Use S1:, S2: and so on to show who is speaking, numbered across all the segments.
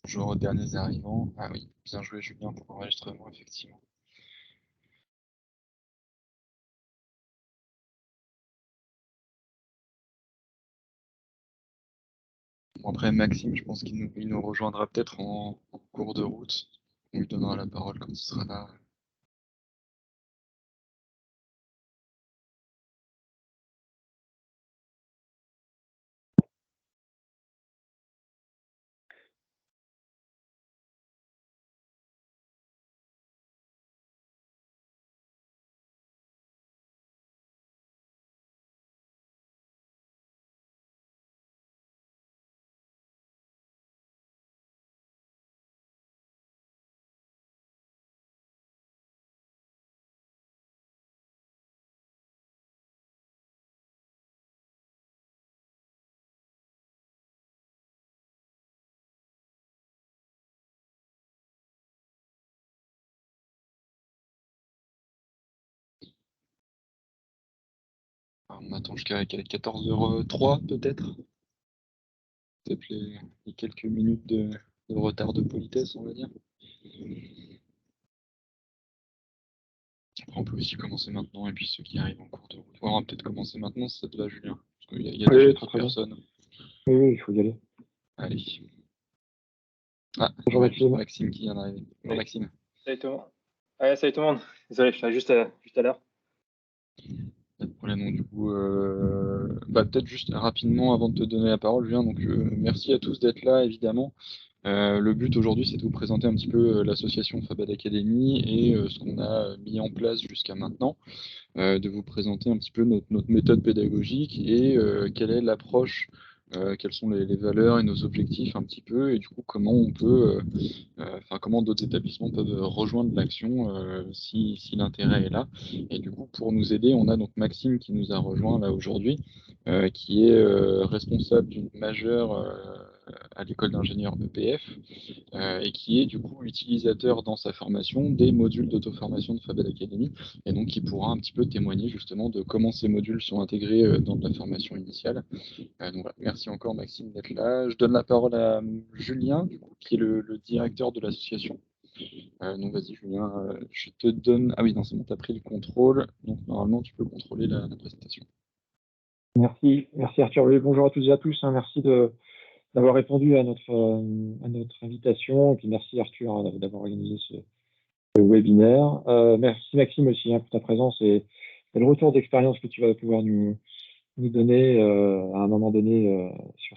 S1: Bonjour aux derniers arrivants. Ah oui, bien joué Julien pour l'enregistrement, effectivement. Bon, après Maxime, je pense qu'il nous rejoindra peut-être en cours de route. On lui donnera la parole quand il sera là. Alors, on attend jusqu'à 14h03 peut-être. Peut-être les quelques minutes de retard de politesse, on va dire. Après, on peut aussi commencer maintenant, et puis ceux qui arrivent en cours de route. On va peut-être commencer maintenant, si ça te va, Julien. Parce qu'il y a déjà d'autres personnes.
S2: Oui, il faut y aller.
S1: Allez. Ah,
S2: bonjour Maxime.
S1: Maxime qui vient d'arriver. Bonjour Maxime.
S3: Salut tout le monde. Ouais, salut tout le monde. Désolé, je suis juste à l'heure.
S1: Pas de problème. Donc, du coup, peut-être juste rapidement avant de te donner la parole, Julien. Donc, merci à tous d'être là, évidemment. Le but aujourd'hui, c'est de vous présenter un petit peu l'association Fabad Academy et ce qu'on a mis en place jusqu'à maintenant, de vous présenter un petit peu notre méthode pédagogique et quelle est l'approche, quelles sont les valeurs et nos objectifs un petit peu, et du coup comment on peut, comment d'autres établissements peuvent rejoindre l'action si l'intérêt est là. Et du coup, pour nous aider, on a donc Maxime qui nous a rejoint là aujourd'hui, qui est responsable d'une majeure à l'école d'ingénieurs EPF, et qui est du coup utilisateur dans sa formation des modules d'auto-formation de Fabad Academy, et donc qui pourra un petit peu témoigner justement de comment ces modules sont intégrés dans la formation initiale. Donc voilà, merci encore Maxime d'être là. Je donne la parole à Julien, du coup, qui est le directeur de l'association. Donc vas-y Julien, je te donne... Ah oui, non, c'est bon, tu as pris le contrôle, donc normalement tu peux contrôler la présentation.
S2: Merci Arthur. Oui, bonjour à toutes et à tous. Merci d'avoir répondu à notre invitation. Et puis merci Arthur d'avoir organisé ce webinaire. Merci Maxime aussi pour ta présence et le retour d'expérience que tu vas pouvoir nous donner à un moment donné sur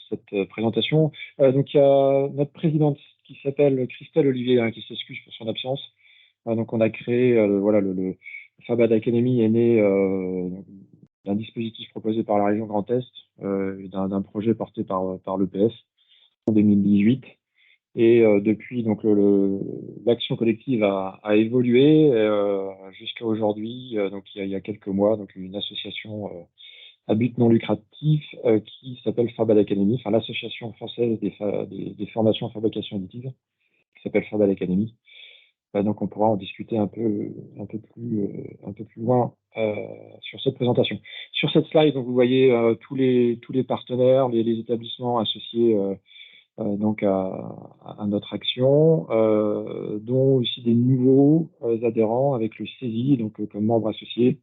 S2: cette présentation. Donc il y a notre présidente qui s'appelle Christelle Olivier qui s'excuse pour son absence. Donc on a créé le Fabad Academy est né d'un dispositif proposé par la région Grand Est, d'un projet porté par l'EPF en 2018. Et depuis, donc l'action collective a évolué jusqu'à aujourd'hui. Donc il y a quelques mois, donc une association à but non lucratif qui s'appelle Fabad Academy, enfin l'association française des formations en fabrication additive, qui s'appelle Fabad Academy. Donc on pourra en discuter un peu plus loin sur cette présentation. Sur cette slide, donc vous voyez tous les partenaires, les établissements associés donc à notre action, dont aussi des nouveaux adhérents avec le CESI, donc comme membre associé.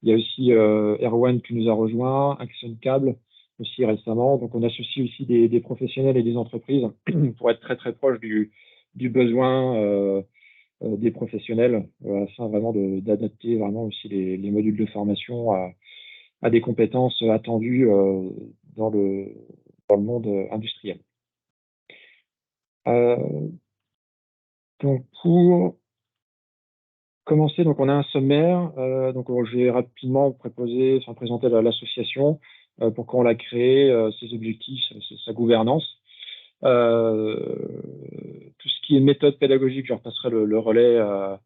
S2: Il y a aussi Erwan qui nous a rejoint, Action Cable aussi récemment. Donc on associe aussi des professionnels et des entreprises pour être très très proche du besoin des professionnels, afin vraiment d'adapter vraiment aussi les modules de formation à des compétences attendues dans le monde industriel. Donc pour commencer, donc on a un sommaire. Donc je vais rapidement présenter l'association, pourquoi on l'a créée, ses objectifs, sa gouvernance. Tout ce qui est méthode pédagogique, je repasserai le relais à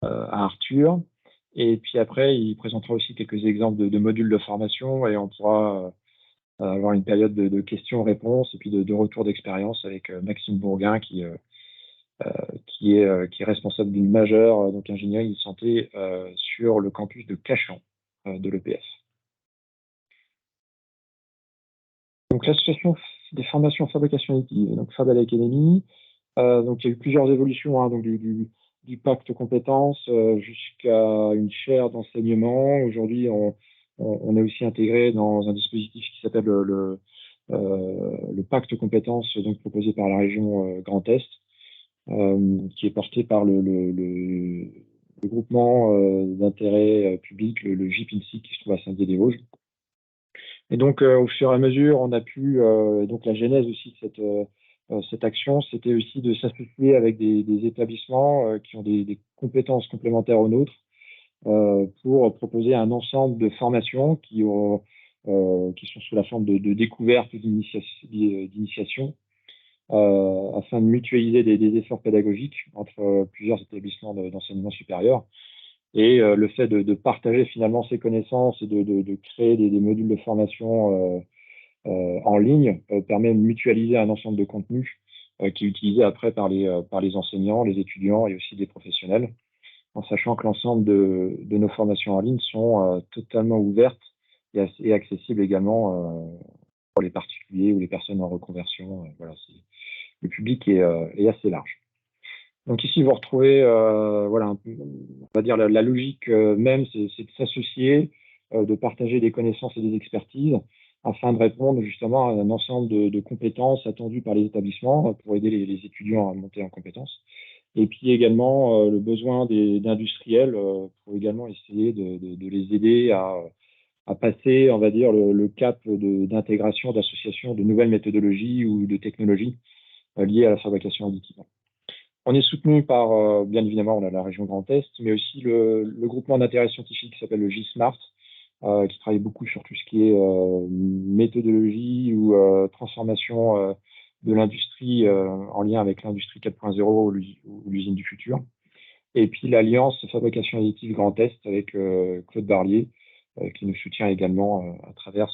S2: Arthur. Et puis après, il présentera aussi quelques exemples de modules de formation et on pourra avoir une période de questions-réponses et puis de retour d'expérience avec Maxime Bourguin qui est responsable d'une majeure donc ingénierie de santé sur le campus de Cachan de l'EPF. Donc l'association des formations en fabrication additive, donc Fabad Academy. Donc il y a eu plusieurs évolutions, hein, donc du pacte compétences jusqu'à une chaire d'enseignement. Aujourd'hui, on est aussi intégré dans un dispositif qui s'appelle le pacte compétences, donc proposé par la région Grand Est, qui est porté par le groupement d'intérêt public, le GIPINSI, qui se trouve à Saint-Dié-des-Vosges. Et donc, au fur et à mesure, on a pu, donc la genèse aussi de cette action, c'était aussi de s'associer avec des établissements qui ont des compétences complémentaires aux nôtres pour proposer un ensemble de formations qui sont sous la forme de découvertes ou d'initiation afin de mutualiser des efforts pédagogiques entre plusieurs établissements d'enseignement supérieur. Et le fait de partager finalement ces connaissances et de créer des modules de formation en ligne permet de mutualiser un ensemble de contenus qui est utilisé après par les enseignants, les étudiants et aussi des professionnels, en sachant que l'ensemble de nos formations en ligne sont totalement ouvertes et accessibles également pour les particuliers ou les personnes en reconversion. Voilà, le public est assez large. Donc ici, vous retrouvez, voilà, on va dire la logique même, c'est de s'associer, de partager des connaissances et des expertises afin de répondre justement à un ensemble de compétences attendues par les établissements pour aider les étudiants à monter en compétences. Et puis également le besoin d'industriels pour également essayer de les aider à passer, on va dire, le cap d'intégration, d'association de nouvelles méthodologies ou de technologies liées à la fabrication additive. On est soutenu par, bien évidemment, on a la région Grand Est, mais aussi le groupement d'intérêt scientifique qui s'appelle le J-Smart, qui travaille beaucoup sur tout ce qui est méthodologie ou transformation de l'industrie en lien avec l'industrie 4.0 ou l'usine du futur. Et puis l'Alliance Fabrication Additive Grand Est avec Claude Barlier, qui nous soutient également à travers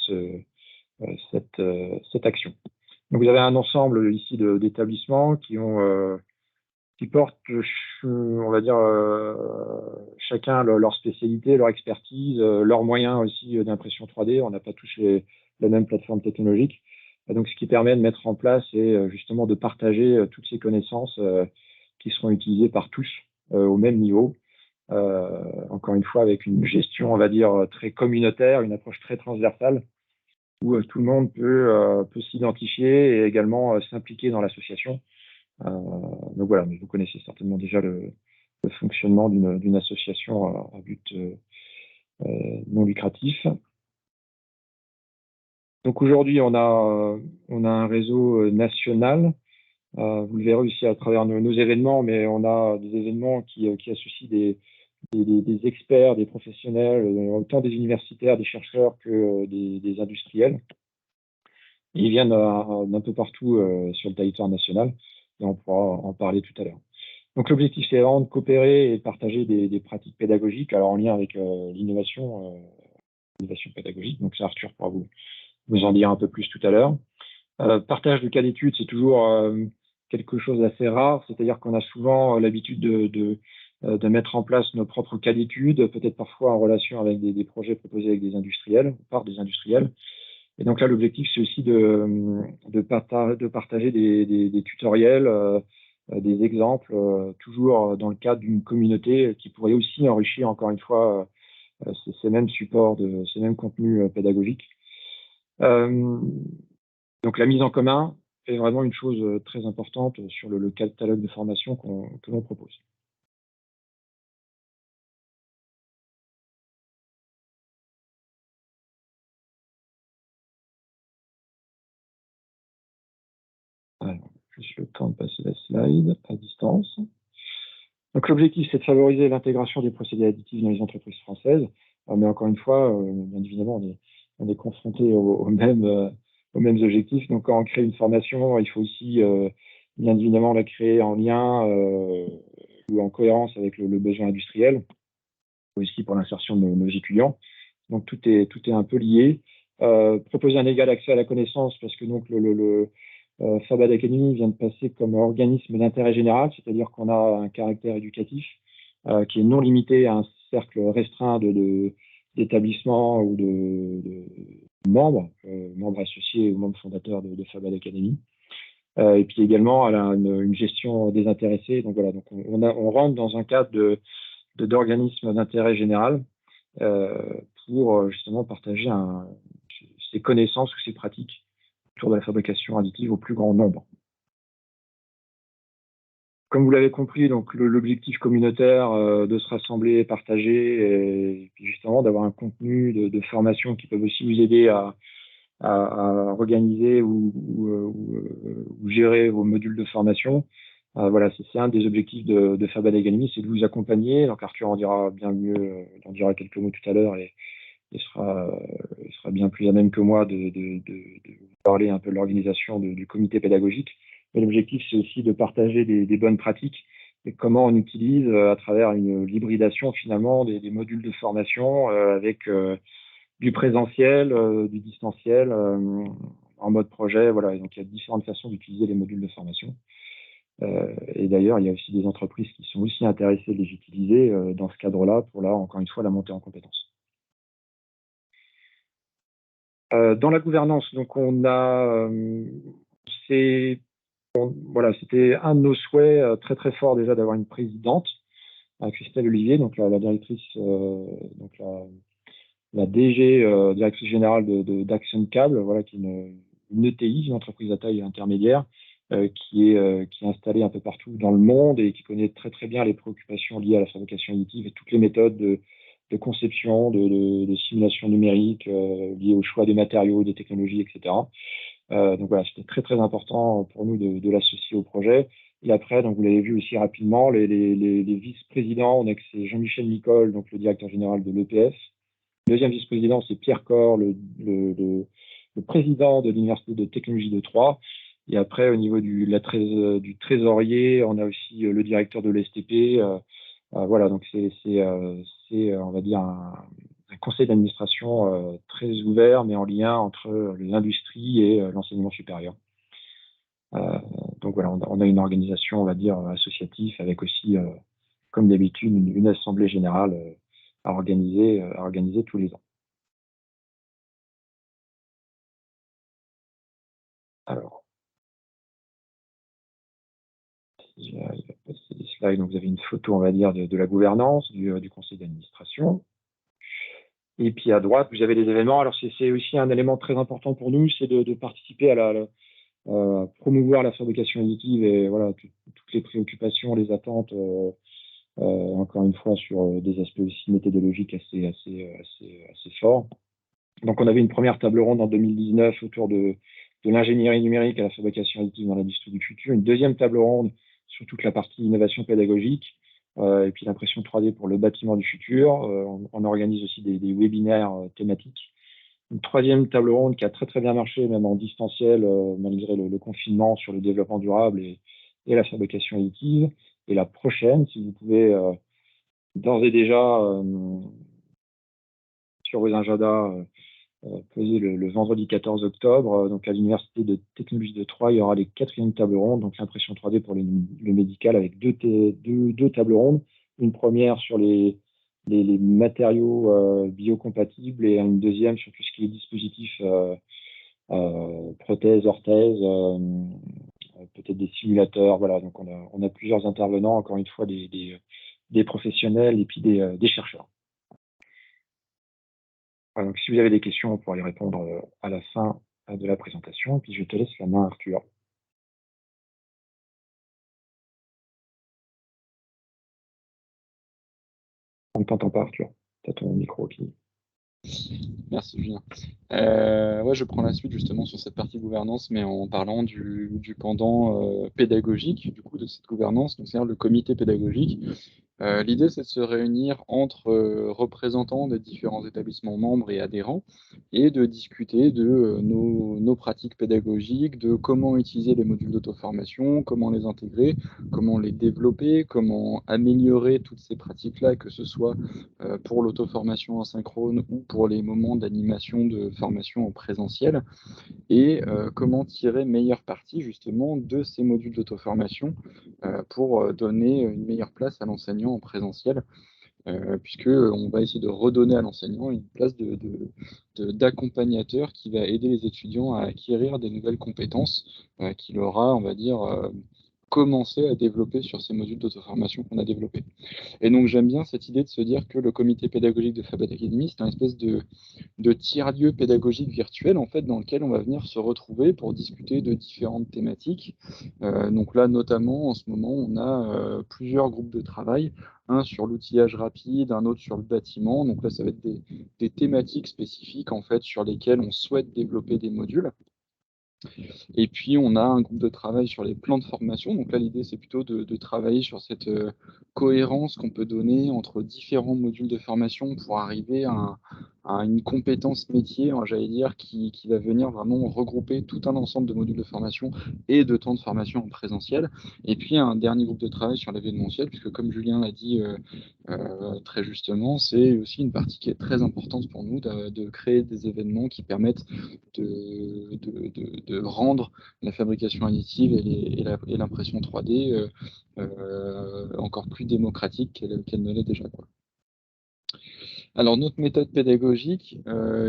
S2: cette action. Donc vous avez un ensemble ici d'établissements qui portent, on va dire, chacun leur spécialité, leur expertise, leurs moyens aussi d'impression 3D. On n'a pas tous la même plateforme technologique. Et donc, ce qui permet de mettre en place et justement de partager toutes ces connaissances qui seront utilisées par tous au même niveau. Encore une fois, avec une gestion, on va dire, très communautaire, une approche très transversale, où tout le monde peut s'identifier et également s'impliquer dans l'association. Donc voilà, mais vous connaissez certainement déjà le fonctionnement d'une association à but non lucratif. Donc aujourd'hui, on a un réseau national. Vous le verrez aussi à travers nos événements, mais on a des événements qui associent des experts, des professionnels, autant des universitaires, des chercheurs que des industriels. Ils viennent d'un peu partout sur le territoire national, et on pourra en parler tout à l'heure. Donc l'objectif, c'est vraiment de coopérer et de partager des pratiques pédagogiques, alors en lien avec l'innovation pédagogique. Donc ça, Arthur pourra vous en dire un peu plus tout à l'heure. Partage de cas d'études, c'est toujours quelque chose d'assez rare, c'est-à-dire qu'on a souvent l'habitude de mettre en place nos propres cas d'études, peut-être parfois en relation avec des projets proposés avec des industriels, par des industriels. Et donc là, l'objectif, c'est aussi de partager des tutoriels, des exemples, toujours dans le cadre d'une communauté qui pourrait aussi enrichir, encore une fois, ces mêmes supports, ces mêmes contenus pédagogiques. Donc la mise en commun est vraiment une chose très importante sur le catalogue de formation que l'on propose. Alors, juste le temps de passer la slide à distance. Donc l'objectif, c'est de favoriser l'intégration des procédés additifs dans les entreprises françaises. Mais encore une fois, bien évidemment, on est confronté aux mêmes objectifs. Donc quand on crée une formation, il faut aussi, bien évidemment, la créer en lien ou en cohérence avec le besoin industriel, aussi pour l'insertion de nos étudiants. Donc tout est un peu lié. Proposer un égal accès à la connaissance, parce que donc Fabad Academy vient de passer comme organisme d'intérêt général, c'est-à-dire qu'on a un caractère éducatif qui est non limité à un cercle restreint d'établissements ou membres, membres associés ou membres fondateurs de Fabad Academy. Et puis également, elle a une gestion désintéressée. Donc voilà, donc on rentre dans un cadre d'organisme d'intérêt général pour justement partager ses connaissances ou ses pratiques autour de la fabrication additive au plus grand nombre. Comme vous l'avez compris, donc l'objectif communautaire de se rassembler, partager, et puis justement d'avoir un contenu de formation qui peut aussi vous aider à organiser ou gérer vos modules de formation. Voilà, c'est un des objectifs de Fabad Academy, c'est de vous accompagner. Donc Arthur en dira bien mieux, il en dira quelques mots tout à l'heure et sera bien plus à même que moi de vous parler un peu de l'organisation du comité pédagogique. Mais l'objectif, c'est aussi de partager des bonnes pratiques et comment on utilise à travers une hybridation finalement des modules de formation avec du présentiel, du distanciel, en mode projet. Voilà. Et donc, il y a différentes façons d'utiliser les modules de formation. Et d'ailleurs, il y a aussi des entreprises qui sont aussi intéressées de les utiliser dans ce cadre-là pour, là, encore une fois, la montée en compétences. Dans la gouvernance, donc on a, voilà, c'était un de nos souhaits très très fort déjà d'avoir une présidente, Christelle Olivier, donc la directrice, donc la DG, directrice générale d'Action Câble, voilà, qui est une ETI, une entreprise à taille intermédiaire, qui est installée un peu partout dans le monde et qui connaît très très bien les préoccupations liées à la fabrication additive et toutes les méthodes de conception, de simulation numérique liées au choix des matériaux, des technologies, etc. Donc voilà, c'était très très important pour nous de l'associer au projet. Et après, donc vous l'avez vu aussi rapidement, les vice-présidents, c'est Jean-Michel Nicole, donc le directeur général de l'EPF. Le deuxième vice-président, c'est Pierre Corr, le président de l'Université de technologie de Troyes. Et après, au niveau du trésorier, on a aussi le directeur de l'STP. Voilà, donc c'est on va dire, un conseil d'administration très ouvert, mais en lien entre l'industrie et l'enseignement supérieur. Donc voilà, on a une organisation, on va dire, associative avec aussi, comme d'habitude, une assemblée générale à organiser tous les ans. Alors, il va passer des slides. Donc vous avez une photo, on va dire, de la gouvernance du conseil d'administration. Et puis à droite, vous avez les événements. Alors c'est aussi un élément très important pour nous, c'est de participer à promouvoir la fabrication additive et voilà toutes les préoccupations, les attentes, encore une fois sur des aspects aussi méthodologiques assez forts. Donc on avait une première table ronde en 2019 autour de l'ingénierie numérique à la fabrication additive dans l'industrie du futur, une deuxième table ronde sur toute la partie innovation pédagogique, et puis l'impression 3D pour le bâtiment du futur. On organise aussi des webinaires thématiques. Une troisième table ronde qui a très très bien marché, même en distanciel, malgré le confinement, sur le développement durable et la fabrication additive. Et la prochaine, si vous pouvez d'ores et déjà sur vos agendas poser le vendredi 14 octobre, donc à l'Université de technologie de Troyes, il y aura les quatrièmes tables rondes, donc l'impression 3D pour le médical, avec deux tables rondes. Une première sur les matériaux biocompatibles et une deuxième sur tout ce qui est dispositifs, prothèses, orthèses, peut-être des simulateurs. Voilà, donc on a plusieurs intervenants, encore une fois des professionnels et puis des chercheurs. Donc, si vous avez des questions, on pourra y répondre à la fin de la présentation. Puis je te laisse la main, Arthur. On ne t'entend pas, Arthur. Tu as ton micro qui...
S1: Merci Julien. Ouais, je prends la suite justement sur cette partie gouvernance, mais en parlant du pendant pédagogique du coup de cette gouvernance, donc c'est-à-dire le comité pédagogique. L'idée, c'est de se réunir entre représentants des différents établissements membres et adhérents et de discuter de nos pratiques pédagogiques, de comment utiliser les modules d'auto-formation, comment les intégrer, comment les développer, comment améliorer toutes ces pratiques-là, que ce soit pour l'auto-formation asynchrone ou pour les moments d'animation de formation en présentiel, et comment tirer meilleure partie justement de ces modules d'auto-formation pour donner une meilleure place à l'enseignant en présentiel puisqu'on va essayer de redonner à l'enseignant une place d'accompagnateur qui va aider les étudiants à acquérir des nouvelles compétences qu'il aura, on va dire, commencé à développer sur ces modules d'auto-formation qu'on a développés. Et donc j'aime bien cette idée de se dire que le comité pédagogique de Fabat Academy, c'est un espèce de tiers-lieu pédagogique virtuel en fait, dans lequel on va venir se retrouver pour discuter de différentes thématiques. Donc là, notamment, en ce moment, on a plusieurs groupes de travail, un sur l'outillage rapide, un autre sur le bâtiment. Donc là, ça va être des thématiques spécifiques en fait, sur lesquelles on souhaite développer des modules. Et puis, on a un groupe de travail sur les plans de formation. Donc là, l'idée, c'est plutôt de travailler sur cette cohérence qu'on peut donner entre différents modules de formation pour arriver à une compétence métier, hein, j'allais dire, qui va venir vraiment regrouper tout un ensemble de modules de formation et de temps de formation en présentiel. Et puis, un dernier groupe de travail sur l'événementiel, puisque comme Julien l'a dit très justement, c'est aussi une partie qui est très importante pour nous de créer des événements qui permettent de rendre la fabrication additive et l'impression 3D encore plus démocratique qu'elle ne l'est déjà, quoi. Alors, notre méthode pédagogique,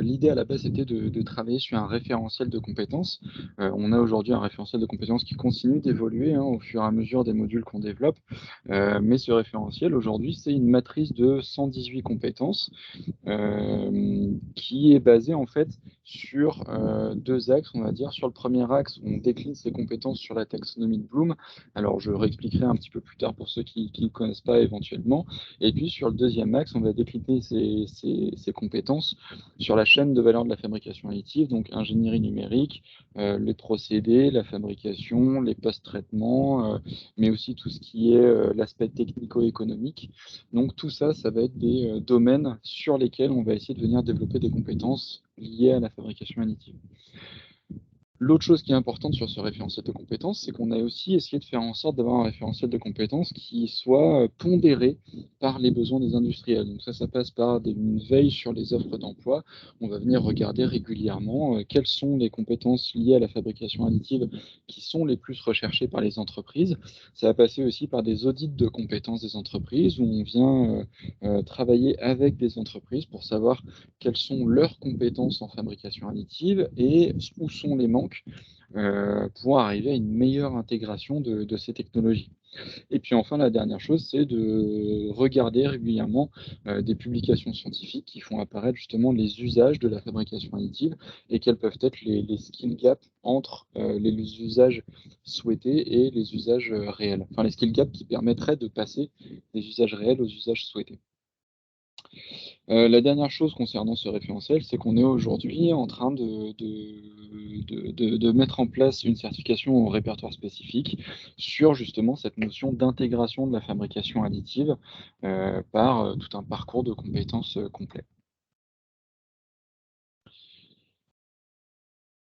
S1: l'idée à la base était de travailler sur un référentiel de compétences. On a aujourd'hui un référentiel de compétences qui continue d'évoluer au fur et à mesure des modules qu'on développe. Mais ce référentiel, aujourd'hui, c'est une matrice de 118 compétences qui est basée en fait sur deux axes, on va dire. Sur le premier axe, on décline ces compétences sur la taxonomie de Bloom. Alors, je réexpliquerai un petit peu plus tard pour ceux qui ne connaissent pas éventuellement. Et puis, sur le deuxième axe, on va décliner ces compétences sur la chaîne de valeur de la fabrication additive, donc ingénierie numérique, les procédés, la fabrication, les post-traitements, mais aussi tout ce qui est l'aspect technico-économique. Donc tout ça, ça va être des domaines sur lesquels on va essayer de venir développer des compétences liées à la fabrication additive. L'autre chose qui est importante sur ce référentiel de compétences, c'est qu'on a aussi essayé de faire en sorte d'avoir un référentiel de compétences qui soit pondéré par les besoins des industriels. Donc ça passe par une veille sur les offres d'emploi. On va venir regarder régulièrement quelles sont les compétences liées à la fabrication additive qui sont les plus recherchées par les entreprises. Ça va passer aussi par des audits de compétences des entreprises où on vient travailler avec des entreprises pour savoir quelles sont leurs compétences en fabrication additive et où sont les manques pour arriver à une meilleure intégration de ces technologies. Et puis enfin, la dernière chose, c'est de regarder régulièrement des publications scientifiques qui font apparaître justement les usages de la fabrication additive et quels peuvent être les skill gaps entre les usages souhaités et les usages réels. Enfin, les skill gaps qui permettraient de passer des usages réels aux usages souhaités. La dernière chose concernant ce référentiel, c'est qu'on est aujourd'hui en train de mettre en place une certification au répertoire spécifique sur justement cette notion d'intégration de la fabrication additive par tout un parcours de compétences complet.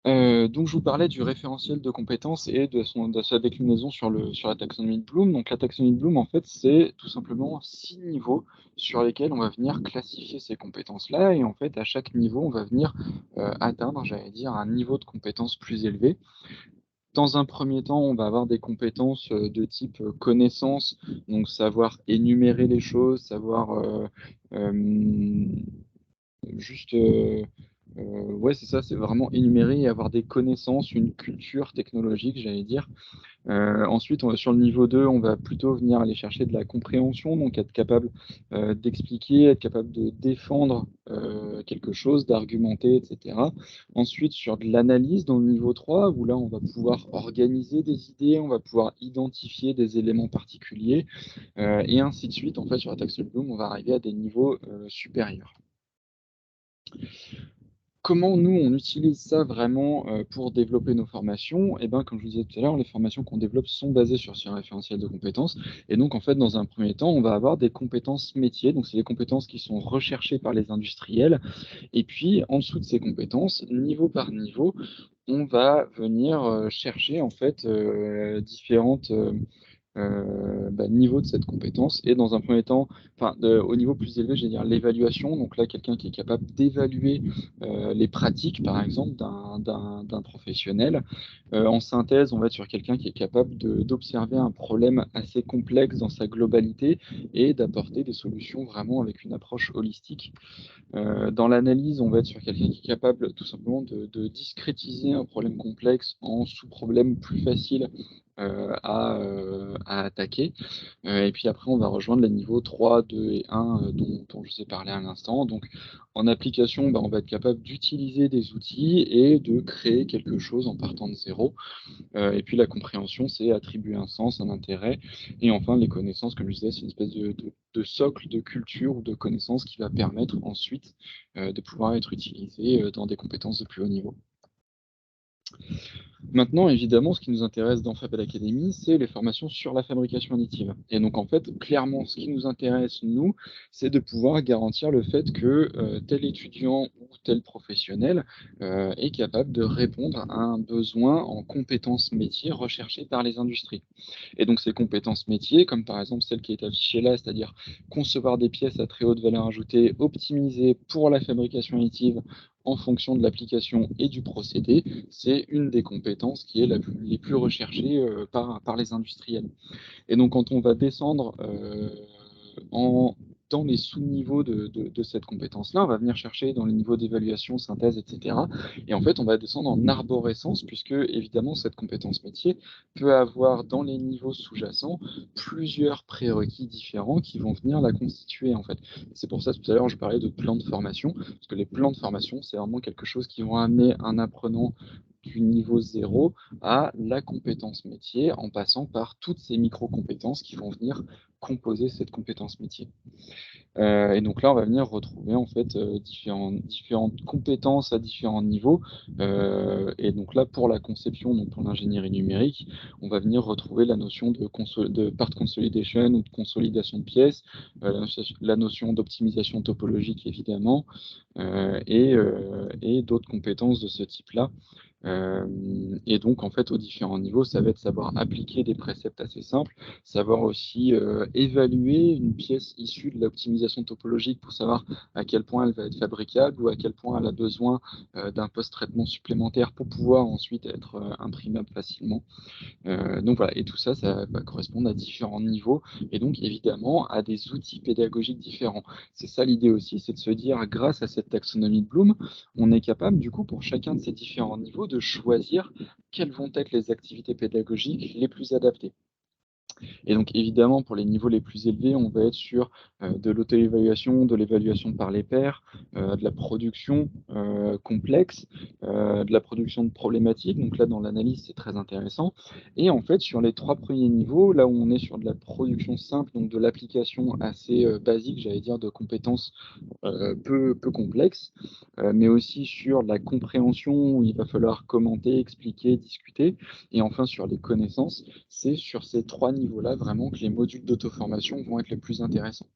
S1: Donc je vous parlais du référentiel de compétences et de sa déclinaison sur la taxonomie de Bloom. Donc la taxonomie de Bloom, en fait, c'est tout simplement 6 niveaux sur lesquels on va venir classifier ces compétences-là. Et en fait, à chaque niveau, on va venir atteindre, j'allais dire, un niveau de compétence plus élevé. Dans un premier temps, on va avoir des compétences de type connaissance, donc savoir énumérer les choses, savoir juste ouais, c'est ça, c'est vraiment énumérer et avoir des connaissances, une culture technologique, j'allais dire. Ensuite, sur le niveau 2, on va plutôt venir aller chercher de la compréhension, donc être capable d'expliquer, être capable de défendre quelque chose, d'argumenter, etc. Ensuite, sur de l'analyse dans le niveau 3, où là, on va pouvoir organiser des idées, on va pouvoir identifier des éléments particuliers, et ainsi de suite. En fait, sur la taxonomie Bloom, on va arriver à des niveaux supérieurs. Comment nous, on utilise ça vraiment pour développer nos formations? Eh bien, comme je vous disais tout à l'heure, les formations qu'on développe sont basées sur ce référentiel de compétences. Et donc, en fait, dans un premier temps, on va avoir des compétences métiers. Donc, c'est des compétences qui sont recherchées par les industriels. Et puis, en dessous de ces compétences, niveau par niveau, on va venir chercher, en fait, différentes niveau de cette compétence. Et dans un premier temps, au niveau plus élevé, je vais dire l'évaluation. Donc là, quelqu'un qui est capable d'évaluer les pratiques, par exemple, d'un professionnel. En synthèse, on va être sur quelqu'un qui est capable d'observer un problème assez complexe dans sa globalité et d'apporter des solutions vraiment avec une approche holistique. Dans l'analyse, on va être sur quelqu'un qui est capable tout simplement de discrétiser un problème complexe en sous-problèmes plus faciles à attaquer. Et puis après, on va rejoindre les niveaux 3, 2 et 1 dont je vous ai parlé à l'instant. Donc en application, on va être capable d'utiliser des outils et de créer quelque chose en partant de zéro. Et puis la compréhension, c'est attribuer un sens, un intérêt. Et enfin, les connaissances, comme je disais, c'est une espèce de socle de culture ou de connaissances qui va permettre ensuite de pouvoir être utilisé dans des compétences de plus haut niveau. Maintenant, évidemment, ce qui nous intéresse dans Fab Academy, c'est les formations sur la fabrication additive. Et donc, en fait, clairement, ce qui nous intéresse, nous, c'est de pouvoir garantir le fait que tel étudiant ou tel professionnel est capable de répondre à un besoin en compétences métiers recherchées par les industries. Et donc, ces compétences métiers, comme par exemple celle qui est affichée là, c'est-à-dire concevoir des pièces à très haute valeur ajoutée, optimisées pour la fabrication additive en fonction de l'application et du procédé, c'est une des compétences qui est les plus recherchées par les industriels. Et donc, quand on va descendre dans les sous-niveaux de cette compétence-là, on va venir chercher dans les niveaux d'évaluation, synthèse, etc. Et en fait, on va descendre en arborescence, puisque évidemment, cette compétence métier peut avoir dans les niveaux sous-jacents plusieurs prérequis différents qui vont venir la constituer, en fait. C'est pour ça, tout à l'heure, je parlais de plans de formation, parce que les plans de formation, c'est vraiment quelque chose qui vont amener un apprenant du niveau 0 à la compétence métier en passant par toutes ces micro-compétences qui vont venir composer cette compétence métier. Et donc là, on va venir retrouver en fait différentes compétences à différents niveaux. Et donc là, pour la conception, donc pour l'ingénierie numérique, on va venir retrouver la notion de part consolidation ou de consolidation de pièces, la notion d'optimisation topologique évidemment, et d'autres compétences de ce type-là. Et donc, en fait, aux différents niveaux, ça va être savoir appliquer des préceptes assez simples, savoir aussi évaluer une pièce issue de l'optimisation topologique pour savoir à quel point elle va être fabricable ou à quel point elle a besoin d'un post-traitement supplémentaire pour pouvoir ensuite être imprimable facilement. Donc voilà, et tout ça, ça va correspondre à différents niveaux et donc évidemment à des outils pédagogiques différents. C'est ça l'idée aussi, c'est de se dire, grâce à cette taxonomie de Bloom, on est capable du coup pour chacun de ces différents niveaux de choisir quelles vont être les activités pédagogiques les plus adaptées. Et donc évidemment, pour les niveaux les plus élevés, on va être sur de l'auto-évaluation, de l'évaluation par les pairs, de la production complexe, de la production de problématiques. Donc là, dans l'analyse, c'est très intéressant. Et en fait, sur les 3 premiers niveaux, là où on est sur de la production simple, donc de l'application assez basique, j'allais dire, de compétences peu complexes, mais aussi sur la compréhension où il va falloir commenter, expliquer, discuter. Et enfin, sur les connaissances, c'est sur ces 3 niveaux-là vraiment que les modules d'auto-formation vont être les plus intéressants.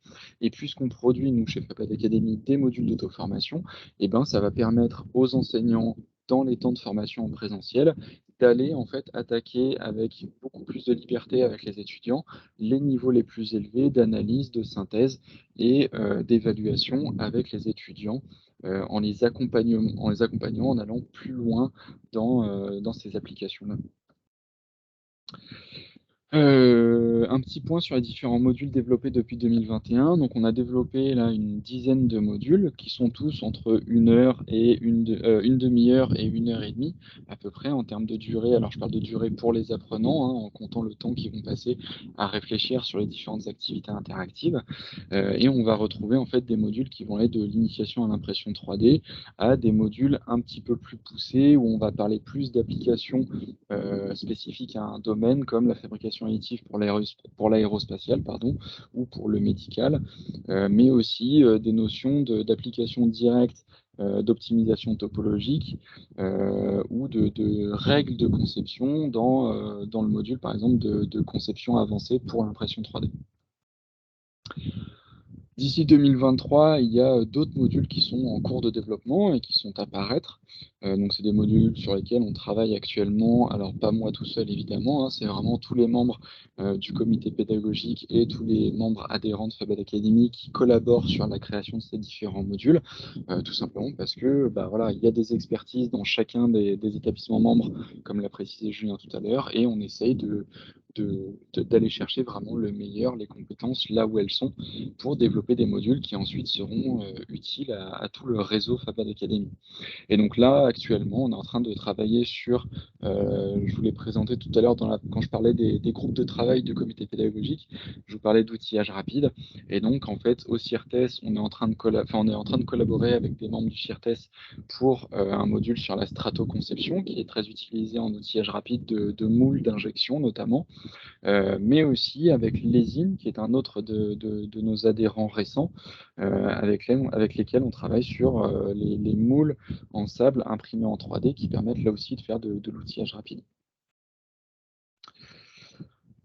S1: Et puisqu'on produit, nous, chez Fab Academy, des modules d'auto-formation, eh ben, ça va permettre aux enseignants, dans les temps de formation en présentiel, d'aller en fait attaquer avec beaucoup plus de liberté avec les étudiants les niveaux les plus élevés d'analyse, de synthèse et d'évaluation avec les étudiants en les accompagnant, en allant plus loin dans ces applications-là. Un petit point sur les différents modules développés depuis 2021. Donc, on a développé là une dizaine de modules qui sont tous entre 1 heure et une demi-heure et 1 heure et demie à peu près en termes de durée. Alors, je parle de durée pour les apprenants, en comptant le temps qu'ils vont passer à réfléchir sur les différentes activités interactives. Et on va retrouver en fait des modules qui vont aller de l'initiation à l'impression 3D à des modules un petit peu plus poussés où on va parler plus d'applications spécifiques à un domaine comme la fabrication additive pour l'aérospatial ou pour le médical, mais aussi des notions d'application directe d'optimisation topologique ou de règles de conception dans le module par exemple de conception avancée pour l'impression 3D. D'ici 2023, il y a d'autres modules qui sont en cours de développement et qui sont à paraître. Donc c'est des modules sur lesquels on travaille actuellement. Alors pas moi tout seul évidemment, hein, c'est vraiment tous les membres du comité pédagogique et tous les membres adhérents de Fabad Academy qui collaborent sur la création de ces différents modules, tout simplement parce que bah, voilà, il y a des expertises dans chacun des établissements membres, comme l'a précisé Julien tout à l'heure, et on essaye d'aller chercher vraiment le meilleur, les compétences là où elles sont, pour développer des modules qui ensuite seront utiles à tout le réseau Fabad Academy. Et donc là, actuellement, on est en train de travailler sur, je vous l'ai présenté tout à l'heure quand je parlais des groupes de travail du comité pédagogique, je vous parlais d'outillage rapide. Et donc, en fait, au CIRTES, on est en train de collaborer avec des membres du CIRTES pour un module sur la stratoconception, qui est très utilisé en outillage rapide de moules d'injection notamment, mais aussi avec l'ESIN, qui est un autre de nos adhérents récents, avec lesquels on travaille sur les moules en sable imprimés en 3D qui permettent là aussi de faire de l'outillage rapide.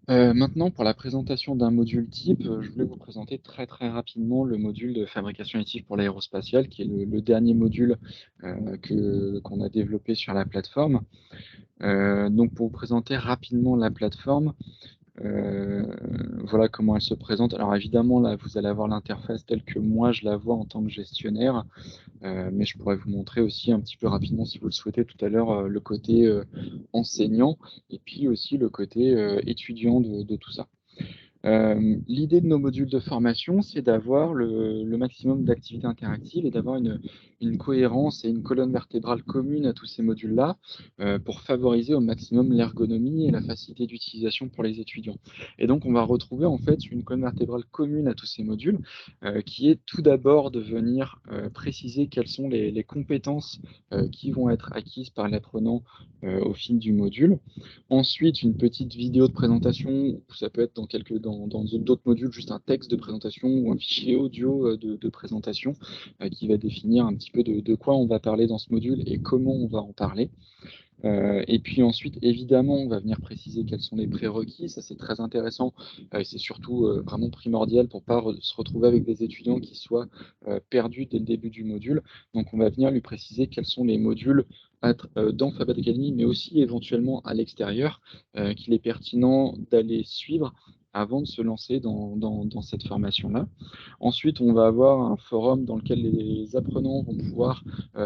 S1: Maintenant, pour la présentation d'un module type, je voulais vous présenter très rapidement le module de fabrication additive pour l'aérospatiale, qui est le dernier module qu'on a développé sur la plateforme. Donc pour vous présenter rapidement la plateforme, voilà comment elle se présente. Alors évidemment, là, vous allez avoir l'interface telle que moi je la vois en tant que gestionnaire, mais je pourrais vous montrer aussi un petit peu rapidement, si vous le souhaitez, tout à l'heure, le côté enseignant et puis aussi le côté étudiant de tout ça. L'idée de nos modules de formation, c'est d'avoir le maximum d'activités interactives et d'avoir une cohérence et une colonne vertébrale commune à tous ces modules-là pour favoriser au maximum l'ergonomie et la facilité d'utilisation pour les étudiants. Et donc, on va retrouver en fait une colonne vertébrale commune à tous ces modules qui est tout d'abord de venir préciser quelles sont les compétences qui vont être acquises par l'apprenant au fil du module. Ensuite, une petite vidéo de présentation, ça peut être dans d'autres modules, juste un texte de présentation ou un fichier audio de présentation qui va définir un petit peu de quoi on va parler dans ce module et comment on va en parler. Et puis ensuite, évidemment, on va venir préciser quels sont les prérequis. Ça, c'est très intéressant et c'est surtout vraiment primordial pour ne pas se retrouver avec des étudiants qui soient perdus dès le début du module. Donc, on va venir lui préciser quels sont les modules dans Fabad Academy, mais aussi éventuellement à l'extérieur, qu'il est pertinent d'aller suivre avant de se lancer dans cette formation-là. Ensuite, on va avoir un forum dans lequel les apprenants vont pouvoir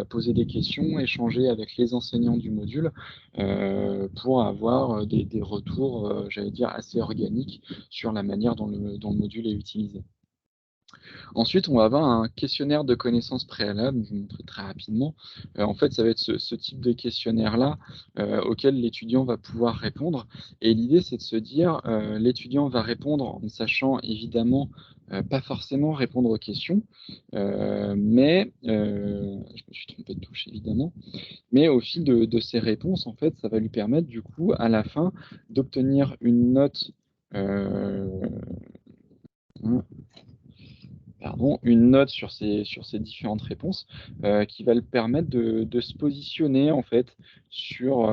S1: poser des questions, échanger avec les enseignants du module pour avoir des retours, j'allais dire, assez organiques sur la manière dont le module est utilisé. Ensuite, on va avoir un questionnaire de connaissances préalables, je vous montrer très rapidement. En fait, ça va être ce type de questionnaire-là auquel l'étudiant va pouvoir répondre. Et l'idée, c'est de se dire, l'étudiant va répondre en sachant évidemment pas forcément répondre aux questions, mais je me suis trompé de touche évidemment, mais au fil de ces réponses, en fait, ça va lui permettre du coup, à la fin, d'obtenir une note une note sur ces différentes réponses qui va le permettre de se positionner en fait sur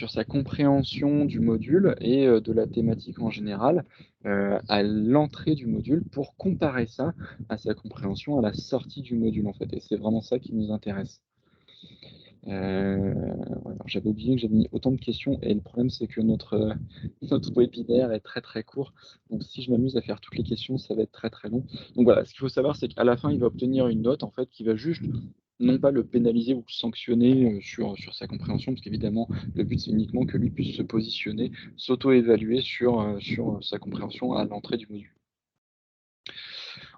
S1: sa compréhension du module et de la thématique en général à l'entrée du module pour comparer ça à sa compréhension à la sortie du module en fait. Et c'est vraiment ça qui nous intéresse. J'avais oublié que j'avais mis autant de questions et le problème c'est que notre webinaire est très court. Donc si je m'amuse à faire toutes les questions, ça va être très long. Donc voilà, ce qu'il faut savoir c'est qu'à la fin il va obtenir une note en fait qui va juste non pas le pénaliser ou le sanctionner sur sa compréhension, parce qu'évidemment le but c'est uniquement que lui puisse se positionner, s'auto-évaluer sur sa compréhension à l'entrée du module.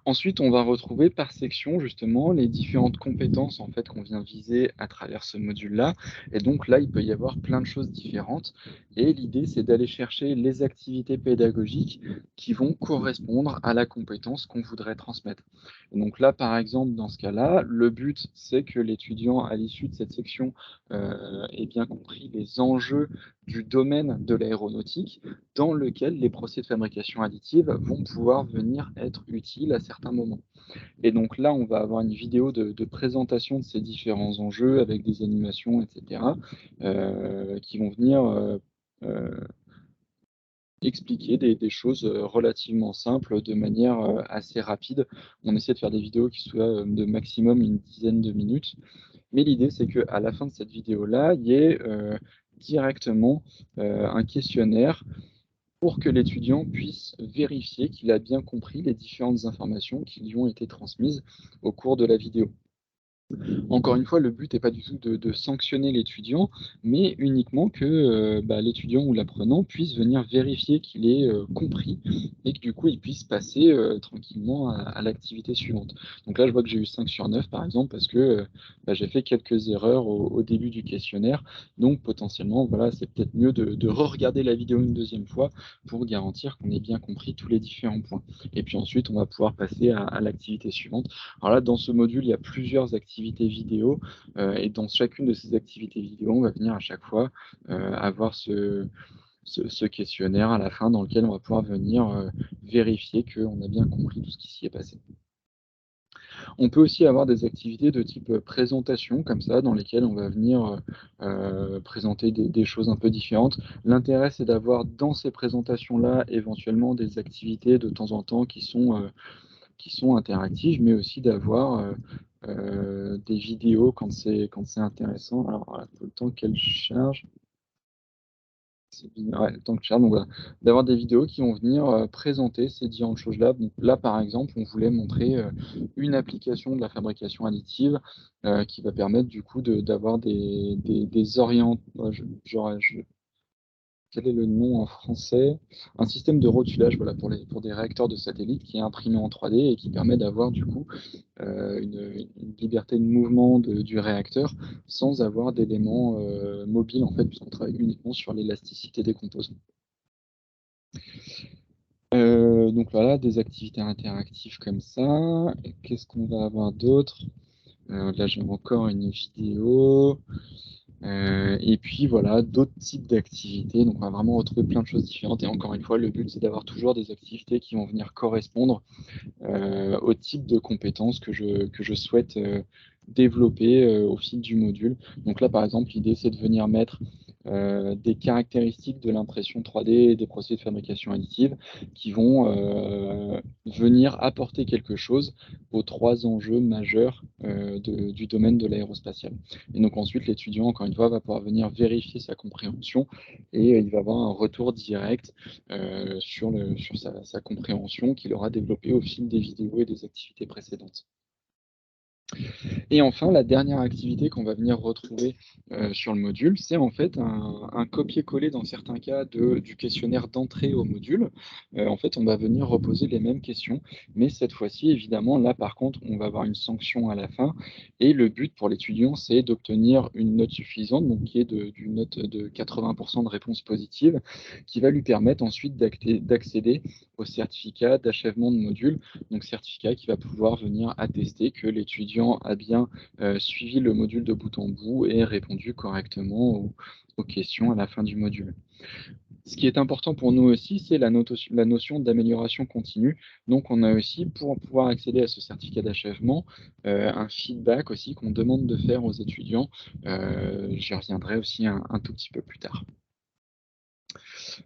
S1: Ensuite, on va retrouver par section justement les différentes compétences en fait qu'on vient viser à travers ce module-là. Et donc là, il peut y avoir plein de choses différentes. Et l'idée, c'est d'aller chercher les activités pédagogiques qui vont correspondre à la compétence qu'on voudrait transmettre. Et donc là, par exemple, dans ce cas-là, le but, c'est que l'étudiant, à l'issue de cette section, ait bien compris les enjeux du domaine de l'aéronautique dans lequel les procès de fabrication additive vont pouvoir venir être utiles à certains moments. Et donc là, on va avoir une vidéo de présentation de ces différents enjeux avec des animations, etc., qui vont venir expliquer des choses relativement simples de manière assez rapide. On essaie de faire des vidéos qui soient de maximum une dizaine de minutes. Mais l'idée, c'est qu'à la fin de cette vidéo-là, il y ait directement un questionnaire pour que l'étudiant puisse vérifier qu'il a bien compris les différentes informations qui lui ont été transmises au cours de la vidéo. Encore une fois, le but n'est pas du tout de sanctionner l'étudiant, mais uniquement que l'étudiant ou l'apprenant puisse venir vérifier qu'il est compris et que du coup, il puisse passer tranquillement à l'activité suivante. Donc là, je vois que j'ai eu 5 sur 9, par exemple, parce que j'ai fait quelques erreurs au début du questionnaire. Donc potentiellement, voilà, c'est peut-être mieux de re-regarder la vidéo une deuxième fois pour garantir qu'on ait bien compris tous les différents points. Et puis ensuite, on va pouvoir passer à l'activité suivante. Alors là, dans ce module, il y a plusieurs activités vidéo et dans chacune de ces activités vidéo, on va venir à chaque fois avoir ce questionnaire à la fin dans lequel on va pouvoir venir vérifier qu'on a bien compris tout ce qui s'y est passé. On peut aussi avoir des activités de type présentation, comme ça, dans lesquelles on va venir présenter des choses un peu différentes. L'intérêt, c'est d'avoir dans ces présentations-là, éventuellement, des activités de temps en temps qui sont interactives, mais aussi d'avoir des vidéos quand c'est intéressant. Alors, voilà, tout le temps qu'elle charge. Ouais, le temps que charge, donc voilà, d'avoir des vidéos qui vont venir présenter ces différentes choses-là. Donc là, par exemple, on voulait montrer une application de la fabrication additive qui va permettre du coup d'avoir des orients. Quel est le nom en français? Un système de rotulage, voilà, pour des réacteurs de satellites qui est imprimé en 3D et qui permet d'avoir du coup une liberté de mouvement du réacteur sans avoir d'éléments mobiles en fait, puisqu'on travaille uniquement sur l'élasticité des composants. Donc voilà, des activités interactives comme ça. Qu'est-ce qu'on va avoir d'autre? Là, j'ai encore une vidéo. Et puis voilà, d'autres types d'activités. Donc on va vraiment retrouver plein de choses différentes. Et encore une fois, le but, c'est d'avoir toujours des activités qui vont venir correspondre au type de compétences que je souhaite développer au fil du module. Donc là, par exemple, l'idée, c'est de venir mettre des caractéristiques de l'impression 3D et des procédés de fabrication additive qui vont venir apporter quelque chose aux 3 enjeux majeurs du domaine de l'aérospatial. Et donc ensuite, l'étudiant, encore une fois, va pouvoir venir vérifier sa compréhension et il va avoir un retour direct sur sa compréhension qu'il aura développée au fil des vidéos et des activités précédentes. Et enfin, la dernière activité qu'on va venir retrouver sur le module, c'est en fait un copier-coller dans certains cas du questionnaire d'entrée au module. En fait, on va venir reposer les mêmes questions, mais cette fois-ci, évidemment, là par contre, on va avoir une sanction à la fin. Et le but pour l'étudiant, c'est d'obtenir une note suffisante, donc qui est d'une note de 80% de réponse positive, qui va lui permettre ensuite d'accéder au certificat d'achèvement de module, donc certificat qui va pouvoir venir attester que l'étudiant a bien suivi le module de bout en bout et répondu correctement aux questions à la fin du module. Ce qui est important pour nous aussi, c'est la notion d'amélioration continue. Donc, on a aussi, pour pouvoir accéder à ce certificat d'achèvement, un feedback aussi qu'on demande de faire aux étudiants. J'y reviendrai aussi un tout petit peu plus tard.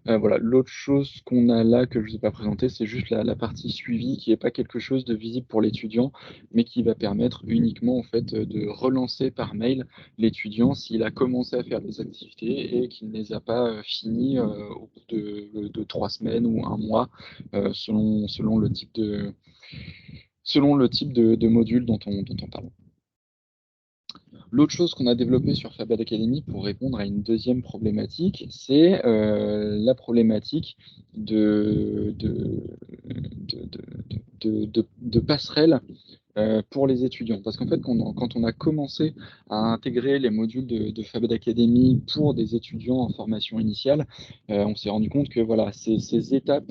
S1: Voilà, l'autre chose qu'on a là, que je ne vous ai pas présenté, c'est juste la partie suivi, qui n'est pas quelque chose de visible pour l'étudiant, mais qui va permettre uniquement en fait, de relancer par mail l'étudiant s'il a commencé à faire des activités et qu'il ne les a pas finies au bout de 3 semaines ou 1 mois, selon le type de module dont on parle. L'autre chose qu'on a développée sur Fabad Academy pour répondre à une deuxième problématique, c'est la problématique de passerelle pour les étudiants. Parce qu'en fait, quand on a commencé à intégrer les modules de Fabad Academy pour des étudiants en formation initiale, on s'est rendu compte que voilà, ces étapes